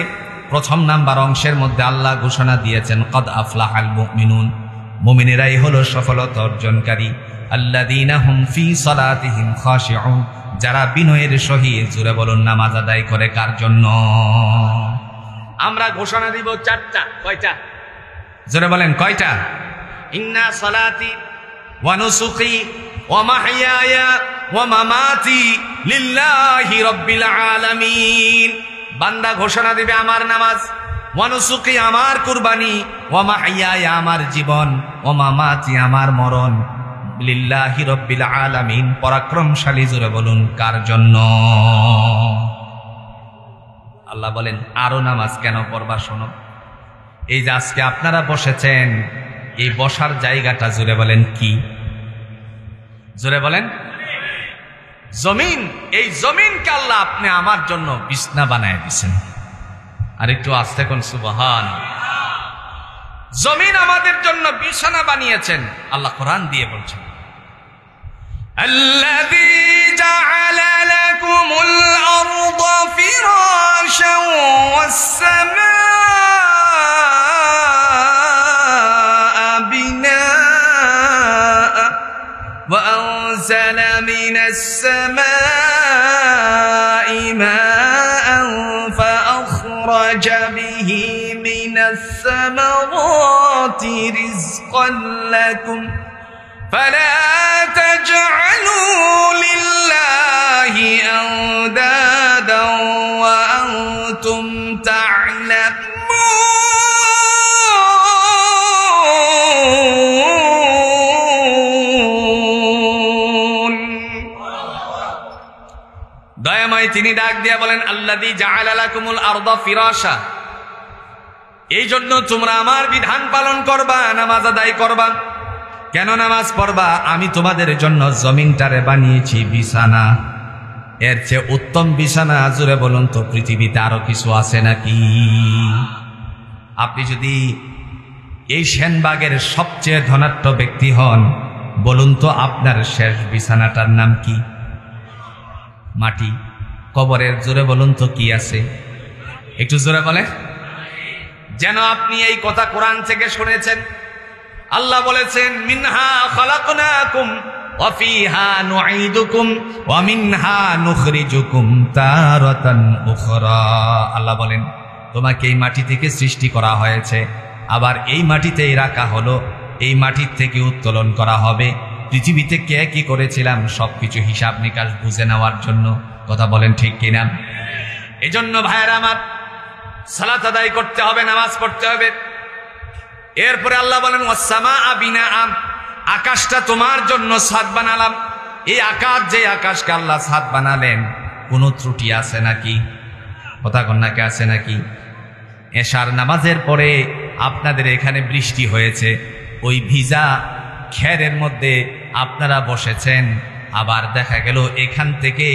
Speaker 1: প্রথম নাম্বার অংশের মধ্যে আল্লাহ ঘোষণা দিয়েছেন কদ আফলাহাল মুমিনুন, মুমিনেরাই হলো সফলতা অর্জনকারী। আল্লাযীনা হুম ফী সালাতিহিম খাশিউন, যারা বিনয়ের সহিত, জোরে বলুন, নামাজ আদায় করে কার জন্য? আমরা ঘোষণা দিব 4টা। কয়টা? জোরে বলেন কয়টা? ইন্না সালাতি ওয়া নুসুকি ওয়া মাহইয়ায়া ওয়া মামাতি লিল্লাহি রাব্বিল আলামিন। বান্দা ঘোষণা দিবে আমার নামাজ, ওয়া নুসুকি আমার কুরবানি, ওয়া মাহইয়ায়া আমার জীবন, ওয়া মামাতি আমার মরণ, লিল্লাহি রাব্বিল আলামিন পরাক্রমশালী, জোরে বলুন কার জন্য? আল্লাহ বলেন আরো নামাজ কেন পড়বা শোনো। এই যে আজকে আপনারা বসেছেন, এই বসার জায়গাটা জোরে বলেন কি? জোরে বলেন জমিন। এই জমিনকে আল্লাহ আপনি আমার জন্য বিছনা বানায় দিয়েছেন। আর একটু আস্তে কোন সুবহান। জমিন আমাদের জন্য বিছানা বানিয়েছেন। আল্লাহ কোরআন দিয়ে বলছেন আল্লাযী জাআলা লাকুমুল আরদা ফিরাশান ওয়াস সামাআ বিনাআ أنزل من السماء ماء فأخرج به من الثمرات رزقا لكم فلا تجعلوا لله أندادا وأنتم تعلمون দয়াময় তিনি ডাক দিয়া বলেন আল্লাযী জাআলা লাকুমুল আরদা ফিরাশা, এই জন্য তোমরা আমার বিধান পালন করবা, নামাজ আদায় করবা। কেন নামাজ পড়বা? আমি তোমাদের জন্য জমিনটারে বানিয়েছি বিছানা। এর চেয়ে উত্তম বিছানা জুড়ে বলুন তো পৃথিবীতে আরো কিছু আছে নাকি? আপনি যদি এই সেনবাগের সবচেয়ে ধনাঢ্য ব্যক্তি হন, বলুন তো আপনার শেষ বিছানাটার নাম কি? মাটি। কবরের জোরে বলুন তো কি আছে? একটু জোরে বলে। যেন আপনি এই কথা কোরআন থেকে শুনেছেন। আল্লাহ বলেছেন মিনহা খালাকনাকুম ওয়া ফিহা নুঈদুকুম ওয়া মিনহা নুখরিজুকুম তারাতান উখরা। আল্লাহ বলেন তোমাকে এই মাটি থেকে সৃষ্টি করা হয়েছে, আবার এই মাটিতেই রাখা হলো, এই মাটির থেকে উত্তোলন করা হবে। পৃথিবীতে কে কি করেছিলাম সবকিছু হিসাব নিকাশ বুঝে নেওয়ার জন্য। কথা বলেন ঠিক কিনা? এজন্য ভাইয়েরা আমার, সালাত আদায় করতে হবে, নামাজ পড়তে হবে। এরপরে আল্লাহ বলেন ওয়াসসামাআ বিনাআ, আকাশটা তোমার জন্য ছাদ বানালাম। এই আকাশ, যে আকাশকে আল্লাহ ছাদ বানালেন, কোনো ত্রুটি আছে নাকি? কথা কন্যাকে আছে নাকি? এশার নামাজের পরে আপনাদের এখানে বৃষ্টি হয়েছে, ওই ভিজা খেরের মধ্যে আপনারা বসেছেন, আবার দেখা গেল এখান থেকে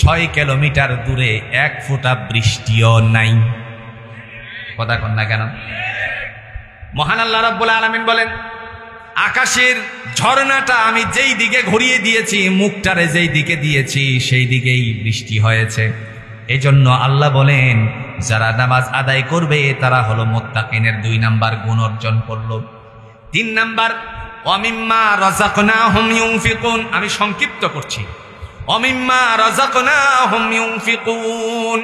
Speaker 1: 6 কিলোমিটার দূরে 1 ফোঁটা বৃষ্টিও নাই। কথা কন না কেন? মহান আল্লাহ রাব্বুল আলামিন বলেন আকাশের ঝর্ণাটা আমি যেই দিকে ঘুরিয়ে দিয়েছি, মুখটারে যেই দিকে দিয়েছি সেই দিকেই বৃষ্টি হয়েছে। এজন্য আল্লাহ বলেন যারা নামাজ আদায় করবে তারা হলো মুত্তাকিনের 2 নাম্বার গুণ অর্জন করলো। 3 নাম্বার ওয়ামিম্মা রাযাকনাহুম ইউনফিকুন, আমি সংক্ষিপ্ত করছি। ওয়ামিম্মা রাযাকনাহুম ইউনফিকুন,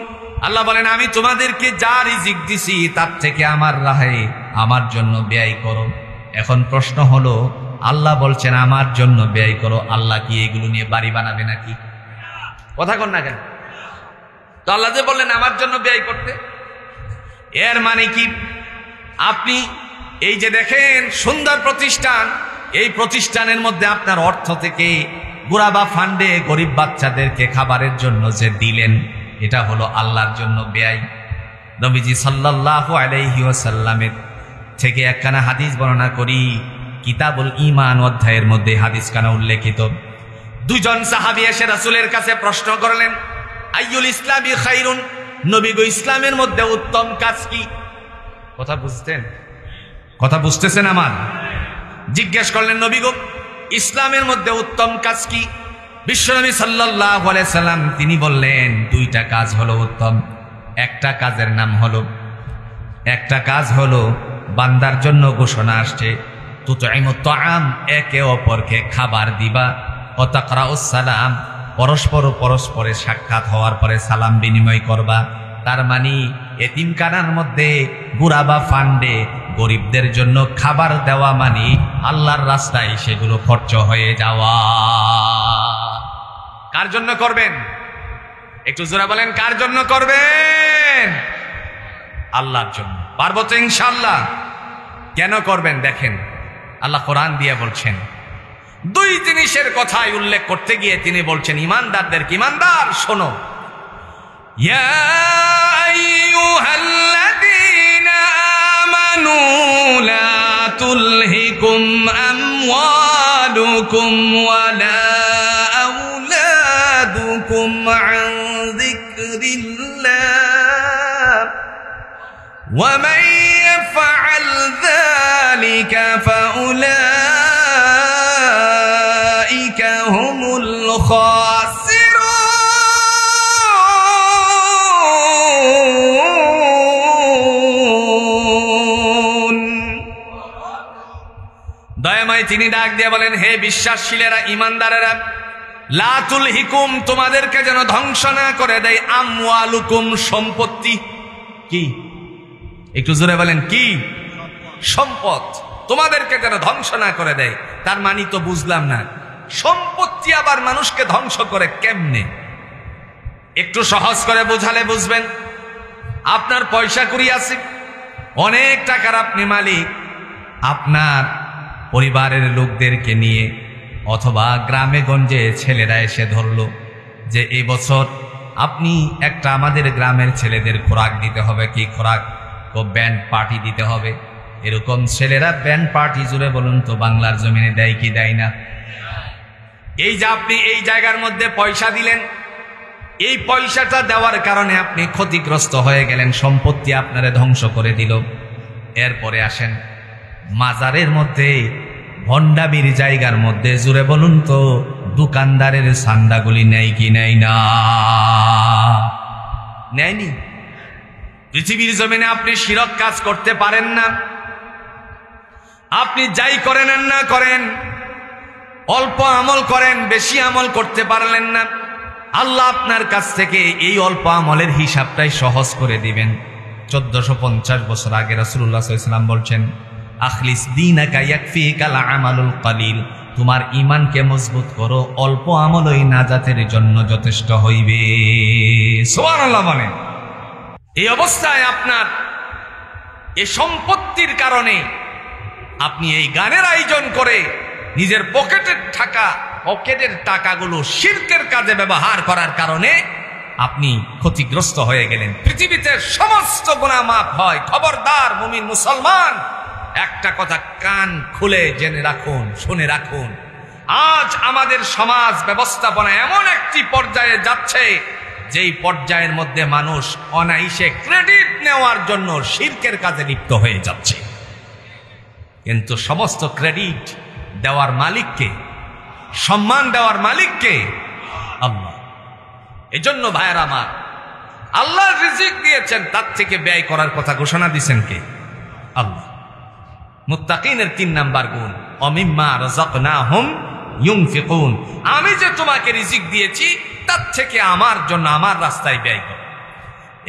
Speaker 1: আল্লাহ বলেন আমি তোমাদেরকে যা রিজিক দিছি তার থেকে আমার রাহে, আমার জন্য ব্যয় করো। এখন প্রশ্ন হলো আল্লাহ বলছেন আমার জন্য ব্যয় করো, আল্লাহ কি এগুলো নিয়ে বাড়ি বানাবে নাকি? কথা কন না কেন? তো আল্লাহ যে বললেন আমার জন্য ব্যয় করতে, এর মানে কি? আপনি এই যে দেখেন সুন্দর প্রতিষ্ঠান, এই প্রতিষ্ঠানের মধ্যে আপনার অর্থ থেকে গুরাবা ফান্ডে গরিব বাচ্চাদেরকে খাবারের জন্য যে দিলেন, এটা হলো আল্লাহর জন্য ব্যয়। নবীজি সাল্লাল্লাহু আলাইহি ওয়াসাল্লামের থেকে একখানা হাদিস বর্ণনা করি, কিতাবুল ঈমান অধ্যায়ের মধ্যে হাদিসখানা উল্লেখিত। 2 জন সাহাবী এসে রাসূলের কাছে প্রশ্ন করলেন আইয়ুল ইসলামি খায়রুন, নবী গো ইসলামের মধ্যে উত্তম কাজ কি? কথা বুঝতেন? কথা বুঝতেছেন আমার? জিজ্ঞেস করলেন নবী গো ইসলামের মধ্যে উত্তম কাজ কি? বিশ্বনবী সাল্লাল্লাহু আলাইহি সাল্লাম তিনি বললেন 2টা কাজ হলো উত্তম। একটা কাজ হলো বান্দার জন্য ঘোষণা আসছে তুতঈমুত তাআম, একে অপরকে খাবার দিবা, ওয়া তাকরাউস সালাম, পরস্পরে সাক্ষাৎ হওয়ার পরে সালাম বিনিময় করবা। তার মানে এতিমখানার মধ্যে গুরাবা ফান্ডে গরিবদের জন্য খাবার দেওয়া মানে আল্লাহর রাস্তায় সেগুলো খরচ হয়ে যাওয়া। কার জন্য করবেন? একটু জোরে বলেন, কার জন্য করবেন? আল্লাহর জন্য। পারবো তো ইনশাআল্লাহ? কেন করবেন দেখেন, আল্লাহ কোরআন দিয়ে বলছেন 2 জিনিসের কথাই উল্লেখ করতে গিয়ে তিনি বলছেন ইমানদারদেরকে, ইমানদার শোনো, ইয়া আইয়ুহাল্লাযীনা আমানু লা তুলহিকুম আমওয়ালুকুম ওয়ালা আওলাদুকুম আন যিকরিল্লাহ ওয়া মান ইয়াফআল যালিকা ফাউলাইকা হুমুল খাসিরুন। দয়াময় তিনি ডাক দিয়ে বলেন হে বিশ্বাসশীলেরা, ইমানদারেরা, লা তুলহিকুম, তোমাদেরকে যেন ধ্বংস না করে দেয়, আমওয়ালুকুম, সম্পত্তি। কি? একটু জোরে বলেন, কি? সম্পদ তোমাদেরকে যেন ধ্বংস না করে দেয়। তার মানে তো বুঝলাম না, সম্পত্তি আবার মানুষকে ধ্বংস করে কেমনে? একটু সহজ করে বোঝালে বুঝবেন। আপনার পয়সা কুড়ি আছে, অনেক টাকার আপনি মালিক, আপনার পরিবারের লোকদেরকে নিয়ে অথবা গ্রামে গঞ্জে ছেলেরা এসে ধরলো যে এই বছর আপনি একটা আমাদের গ্রামের ছেলেদের খোরাক দিতে হবে। কি খোরাক? ব্যান্ড পার্টি দিতে হবে। এরকম ছেলেরা ব্যান্ড পার্টি, জুড়ে বলুন তো, বাংলার জমিনে দেয় কি দেয় না? এই যে আপনি এই জায়গার মধ্যে পয়সা দিলেন, এই পয়সাটা দেওয়ার কারণে আপনি ক্ষতিগ্রস্ত হয়ে গেলেন, সম্পত্তি আপনারে ধ্বংস করে দিল। এরপরে আসেন মাজারের মধ্যে, ভণ্ডামির জায়গার মধ্যে, জুড়ে বলুন তো, দোকানদারের সান্দাগুলি নেয় কি নেয় না? নেয়নি। পৃথিবীর জমিনে আপনি শিরক কাজ করতে পারেন না। আপনি যাই করেন আর না করেন, অল্প আমল করেন, বেশি আমল করতে পারলেন না, আল্লাহ আপনার কাছ থেকে এই অল্প আমলের হিসাবটাই সহজ করে দিবেন। 1450 বছর আগে রাসূলুল্লাহ সাল্লাল্লাহু আলাইহি ওয়াসাল্লাম বলছেন, আখলিস দীনাকা ইয়াকফিকাল আমালুল কলিল, তোমার ঈমানকে মজবুত করো, অল্প আমলই নাজাতের জন্য যথেষ্ট হইবে। সুবহানাল্লাহ বলেন। এই অবস্থায় আপনার এই সম্পত্তির কারণে আপনি এই গানের আয়োজন করে নিজের পকেটের টাকাগুলো শিরকের কাজে ব্যবহার করার কারণে আপনি ক্ষতিগ্রস্ত হয়ে গেলেন। পৃথিবীতে সমস্ত গুনাহ মাফ হয়। খবরদার মুমিন মুসলমান, একটা কথা কান খুলে জেনে রাখুন, শুনে রাখুন, আজ আমাদের সমাজ ব্যবস্থাপনা এমন একটি পর্যায়ে যাচ্ছে যেই পর্যায়ের মধ্যে মানুষ অনায়াসে ক্রেডিট নেওয়ার জন্য শিরকের কাজে লিপ্ত হয়ে যাচ্ছে। কিন্তু সমস্ত ক্রেডিট দেওয়ার মালিককে, সম্মান দেওয়ার মালিককে? আল্লাহ। এজন্য ভাইয়ের আমার, আল্লাহ রিজিক দিয়েছেন, তার থেকে ব্যয় করার কথা ঘোষণা দিয়েছেন কে? আল্লাহ। মুত্তাকিনের 3 নাম্বার গুণ, অমিম্মা রাযাকনাহুম ইউনফিকুন, আমি যে তোমাকে রিজিক দিয়েছি তার থেকে আমার জন্য, আমার রাস্তায় ব্যয় করো।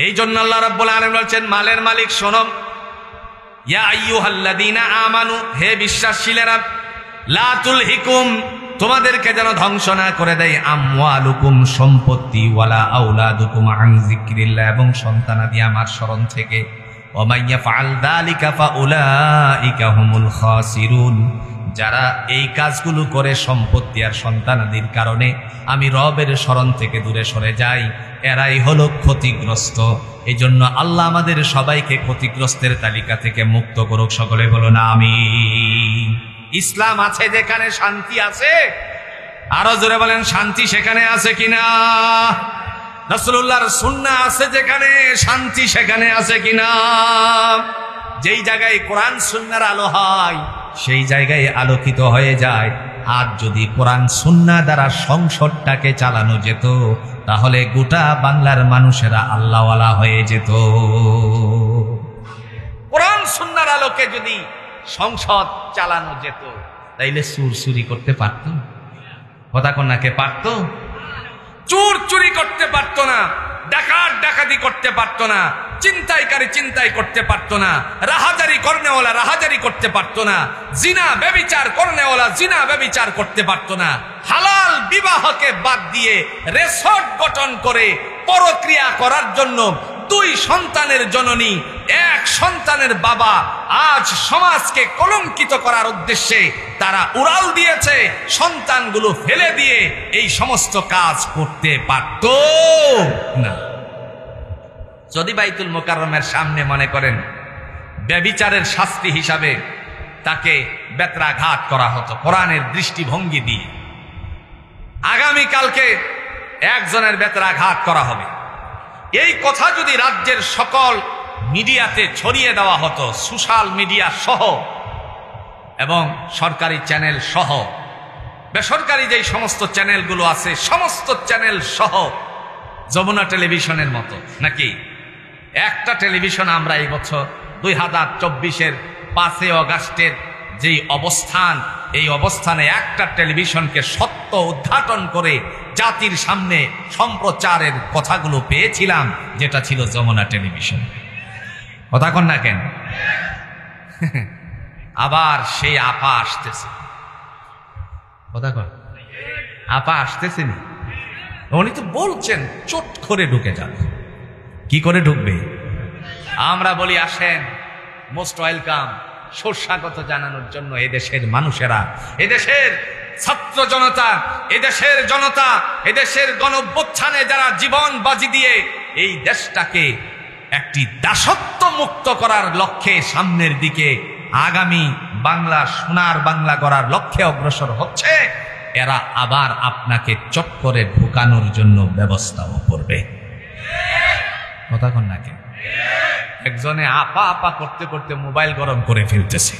Speaker 1: এই জন্য আল্লাহ রাব্বুল আলামিন বলছেন, মালের মালিক শোনো, ইয়া আইয়ুহাল্লাযীনা আমানু, হে বিশ্বাসীরা, লা তুলহিকুম, তোমাদেরকে যেন ধ্বংস না করে দেয়, আমওয়ালুকুম, সম্পত্তি, ওয়ালা আওলাদুকুম আন যিকরিল্লাহ, এবং সন্তানাদি আমার স্মরণ থেকে, ওয়া মান ইয়াফআল যালিকা ফাউলাইকা হুমুল খাসিরুন, যারা এই কাজগুলো করে সম্পত্তি আর সন্তানাদির কারণে আমি রবের স্মরণ থেকে দূরে সরে যাই, এরাই হলো ক্ষতিগ্রস্ত। এই জন্য আল্লাহ আমাদের সবাইকে ক্ষতিগ্রস্তের তালিকা থেকে মুক্ত করুক। সকলে বলুন আমিন। ইসলাম আছে যেখানে শান্তি আছে, আরো জোরে বলেন শান্তি সেখানে আছে কিনা? রাসূলুল্লাহর সুন্নাহ আছে যেখানে, শান্তি সেখানে আছে কিনা? যেই জায়গায় কোরআন সুন্নাহর আলো হয় সেই জায়গায় আলোকিত হয়ে যায়। আর যদি কোরআন সুন্নাহ দ্বারা সংসদটাকে চালানো যেত, তাহলে গোটা বাংলার মানুষেরা আল্লাহওয়ালা হয়ে যেত। কোরআন সুন্নাহর আলোকে যদি সংসদ চালানো যেত, তাইলে চুর চুরি করতে পারত? কথা কন্যাকে পারত? চুর চুরি করতে পারত না, ডাকাত ডাকাতি করতে পারত না, চিন্তাইকারী চিন্তাই করতে পারত না, রাহাজারি করনেওয়ালা রাহাজারি করতে পারত না, জিনা ব্যভিচার করনেওয়ালা জিনা ব্যভিচার করতে পারত না। হালাল বিবাহকে বাদ দিয়ে রেসর্ট গঠন করে পরক্রিয়া করার জন্য 2 সন্তানের জননী, 1 সন্তানের বাবা আজ সমাজকে কলঙ্কিত করার উদ্দেশ্যে তারা উড়াল দিয়েছে। সন্তানগুলো ফেলে দিয়ে এই সমস্ত কাজ করতে পারত না। যদি বাইতুল মুকাররমের সামনে মনে করেন ব্যভিচারের শাস্তি হিসাবে তাকে বেত্রাঘাত করা হতো কোরআনের দৃষ্টিভঙ্গি দিয়ে, আগামীকালকে একজনের বেত্রাঘাত করা হবে, এই কথা যদি রাজ্যের সকল মিডিয়াতে ছড়িয়ে দেওয়া হতো, সোশ্যাল মিডিয়া সহ এবং সরকারি চ্যানেল সহ, বেসরকারি যেই সমস্ত চ্যানেলগুলো আছে সমস্ত চ্যানেল সহ, যমুনা টেলিভিশনের মতো নাকি একটা টেলিভিশন আমরা এই বছর 2024-এর 5 আগস্টের যেই অবস্থান এই অবস্থানে একটা টেলিভিশনকে সত্য উদ্ঘাটন করে জাতির সামনে সম্প্রচারের কথাগুলো পেয়েছিলাম, যেটা ছিল যমুনা টেলিভিশন। কথা কন না কেন? আবার সেই আপা আসতেছে। কথা কন, আপা আসতেছে না? উনি তো বলছেন চট করে ঢুকে যাবে। কি করে ঢুকবে? আমরা বলি আসেন, মোস্ট ওয়েলকাম, সুস্বাগত জানানোর জন্য এদেশের মানুষেরা, এদেশের ছাত্র জনতা, এদেশের জনতা, এদেশের গণঅভ্যুত্থানে যারা জীবন বাজি দিয়ে এই দেশটাকে একটি দাসত্ব মুক্ত করার লক্ষ্যে সামনের দিকে আগামী বাংলা, সোনার বাংলা গড়ার লক্ষ্যে অগ্রসর হচ্ছে, এরা আবার আপনাকে চট করে ঢুকানোর জন্য ব্যবস্থাও করবে। কথা কন না কেন? একজনে আপা আপা করতে করতে মোবাইল গরম করে ফেলতেছে।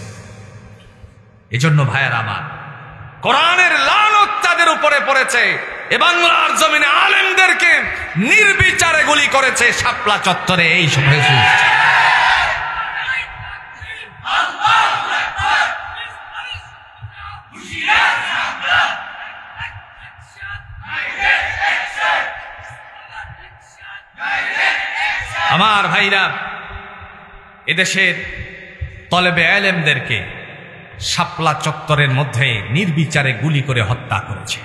Speaker 1: এজন্য ভাইয়ের আমার, কোরআনের লানত তাদের উপরে পড়েছে। এ বাংলার জমিনে আলেমদেরকে নির্বিচারে গুলি করেছে শাপলা চত্বরে। এই সময় আমার ভাইরা, এদেশের তলেবে আলেমদেরকে শাপলা চত্বরের মধ্যে নির্বিচারে গুলি করে হত্যা করেছে,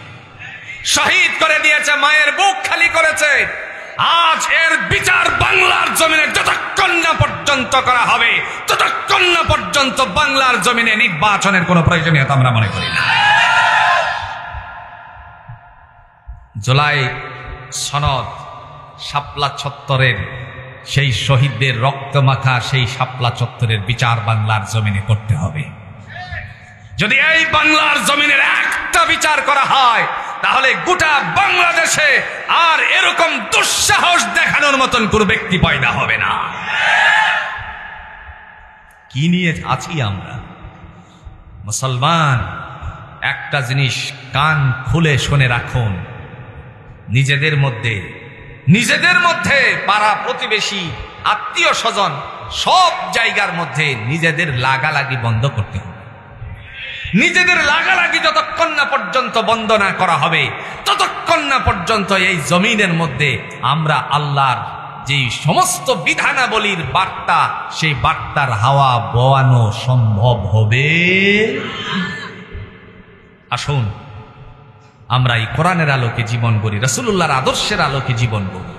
Speaker 1: শহীদ করে দিয়েছে, মায়ের বুক খালি করেছে। আজ এর বিচার বাংলার জমিনে যতক্ষণ না পর্যন্ত করা হবে, ততক্ষণ না পর্যন্ত বাংলার জমিনে নির্বাচনের কোনো প্রয়োজনীয়তা আমরা মনে করি না। জুলাই সনদ, শাপলা চত্বরের সেই শহীদদের রক্তমাখা সেই শাপলা চত্বরের বিচার বাংলার জমিনে করতে হবে। যদি এই বাংলার জমিনের একটা বিচার করা হয়, তাহলে গোটা বাংলাদেশে আর এরকম দুঃসাহস দেখানোর মতন কোন ব্যক্তি পয়দা হবে না। কি নিয়ে আছি আমরা? মুসলমান, একটা জিনিস কান খুলে শুনে রাখুন, নিজেদের মধ্যে পাড়া প্রতিবেশী, আত্মীয় স্বজন, সব জায়গার মধ্যে নিজেদের লাগালাগি বন্ধ করতে হবে। নিজেদের লাগালাগি যতক্ষণ না পর্যন্ত বন্ধ না করা হবে, ততক্ষণ না পর্যন্ত এই জমিনের মধ্যে আমরা আল্লাহর যে সমস্ত বিধানাবলীর বার্তা, সেই বার্তার হাওয়া বওয়ানো সম্ভব হবে। আসুন আমরা এই কোরআনের আলোকে জীবন গড়ি, রাসূলুল্লাহর আদর্শের আলোকে জীবন গড়ি।